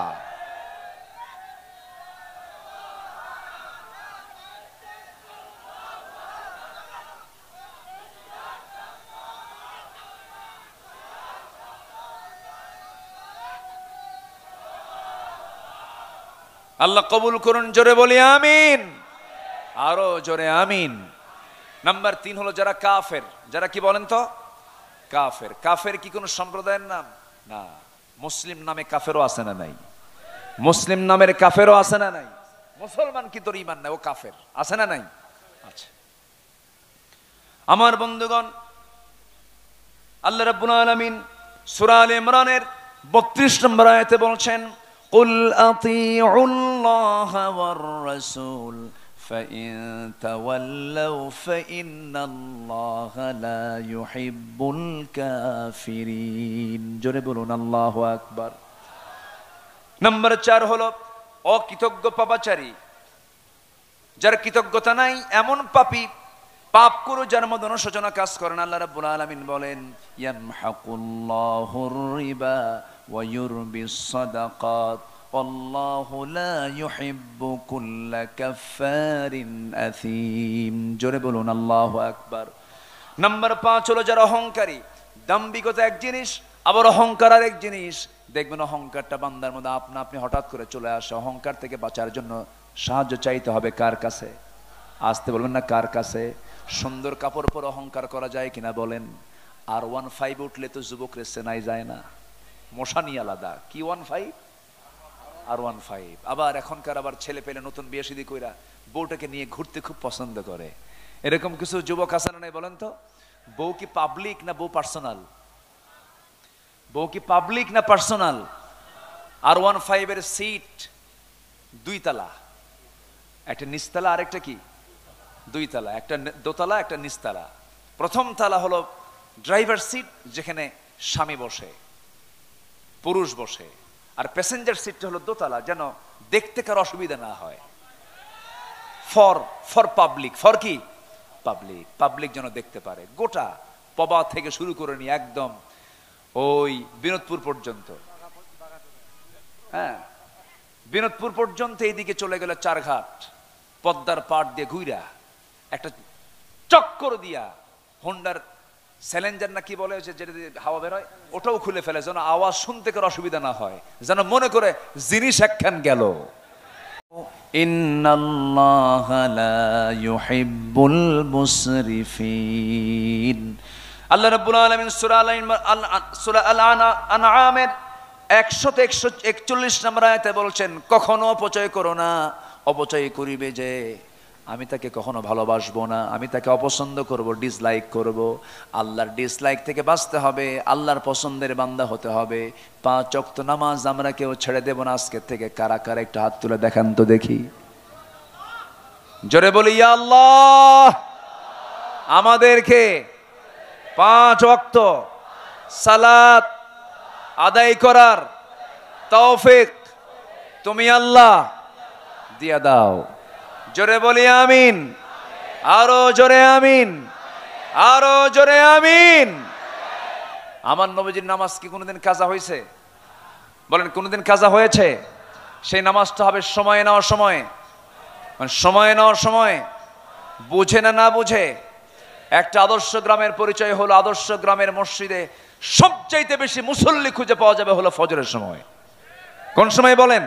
আল্লাহ কবুল করুন, জোরে বলি আমিন, আরো জোরে আমিন। নাম্বার 3 হলো যারা কাফের। যারা কি বলেন তো? কাফের। কাফের কি কোনো সম্প্রদায়ের নাম? না। মুসলিম নামে কাফেরও আছে না নাই? মুসলিম নামের কাফেরও আছে না নাই? মুসলমান কি তোর ঈমান নাই, ও কাফের, আছে না নাই? আচ্ছা আমার বন্ধুগণ, আল্লাহ রাব্বুল আলামিন সূরা আলে ইমরানের 32 নম্বর আয়াতে বলছেন, কুল আতিউল্লাহা ওয়ার রাসূল فإن تولوا فإن الله لا يحب الكافرين। জোরে বলুন আল্লাহু আকবার। নাম্বার 4 হলো অকৃতজ্ঞ পাপাচারী। যার কৃতজ্ঞতা নাই এমন পাপী, পাপ করে যার মধ্যে অনুশোচনা কাজ করেন। আল্লাহ রাব্বুল আলামিন বলেন, ইয়ামহাকুল্লাহুর রিবা ওয়া ইউরবিস সাদাকাত আল্লাহু লা ইউহিব্বু কুল্লা কাফফারিন আথীম। জোরে বলুন আল্লাহু আকবার। নাম্বার 5 হলো যারা অহংকারী। দাম্ভিকতা এক জিনিস, আবার অহংকার আর এক জিনিস। দেখবেন অহংকারটা বান্দার মধ্যে আপনা আপনি হঠাৎ করে চলে আসে। অহংকার থেকে বাঁচার জন্য সাহায্য চাইতে হবে কার কাছে? আসতে বলবেন না, কার কাছে? সুন্দর কাপড় পরে অহংকার করা যায় কিনা বলেন? আর 15 উঠলে তো যুবকরে চেনাই যায় না, মশানি আলাদা। কি 15 আর 15? আবার এখনকার আবার ছেলে পেলে নতুন বিয়ে শাদী কইরা বউটাকে নিয়ে ঘুরতে খুব পছন্দ করে। এরকম কিছু যুবক আছে না নাই বলেন তো? বউ কি পাবলিক না বউ পার্সোনাল? বউ কি পাবলিক না পার্সোনাল? আর 15 এর সিট 2 তলা, একটা নিচতলা আর একটা কি 2 তলা, একটা দোতলা একটা নিচতলা। প্রথম তলা হলো ড্রাইভার সিট, যেখানে স্বামী বসে, পুরুষ বসে, আর প্যাসেঞ্জার সিটটা হলো দোতলা, যেন দেখতে কার অসুবিধা না হয়। ফর পাবলিক, ফর কি পাবলিক, পাবলিক যেন দেখতে পারে। গোটা পবা থেকে শুরু করে নিয়ে একদম ওই বিনোদপুর পর্যন্ত, হ্যাঁ বিনোদপুর পর্যন্ত এইদিকে চলে গেল চারঘাট, পদ্মার পাড় দিয়ে ঘুরা একটা চক্কর দিয়া হোন্ডার চ্যালেঞ্জার না কি বলে যেটা দিয়ে হাওয়া বের হয়, ওটাও খুলে ফেলে, যেন আওয়াজ শুনতে কারো অসুবিধা না হয়, যেন মনে করে জিনিস একখান গেল। ইন্নাল্লাহা লা ইউহিব্বুল মুসরিফিন। আল্লাহ রাব্বুল আলামিন সূরা আল-আনআমের 141 নম্বর আয়াতে বলছেন, কখনো অপচয় করো না, অপচয় করিবে যে আমি তাকে কখনো ভালোবাসবো না, আমি তাকে অপছন্দ করব, ডিসলাইক করব। আল্লাহর ডিসলাইক থেকে বাঁচতে হবে, আল্লাহর পছন্দের বান্দা হতে হবে। 5 ওয়াক্ত নামাজ আমরা কেউ ছেড়ে দেব না আজকের থেকে। কারা কারা একটু হাত তুলে দেখান তো দেখি, জোরে বলি ইয়া আল্লাহ। আমাদেরকে 5 ওয়াক্ত সালাত আদায় করার তৌফিক তুমি আল্লাহ দিয়া দাও। জোরে বলি আমিন, আরো জোরে আমিন, আরো জোরে আমিন। আমার নবীজির নামাজ কি কোনোদিন কাজা হয়েছে? বলেন কোনোদিন কাজা হয়েছে? সেই নামাজটা হবে সময় নেওয়ার সময়, মানে সময় নেওয়ার সময়, বুঝে না না বুঝে। একটা আদর্শ গ্রামের পরিচয় হলো আদর্শ গ্রামের মসজিদে সবচাইতে বেশি মুসল্লি খুঁজে পাওয়া যাবে হলো ফজরের সময়। কোন সময় বলেন?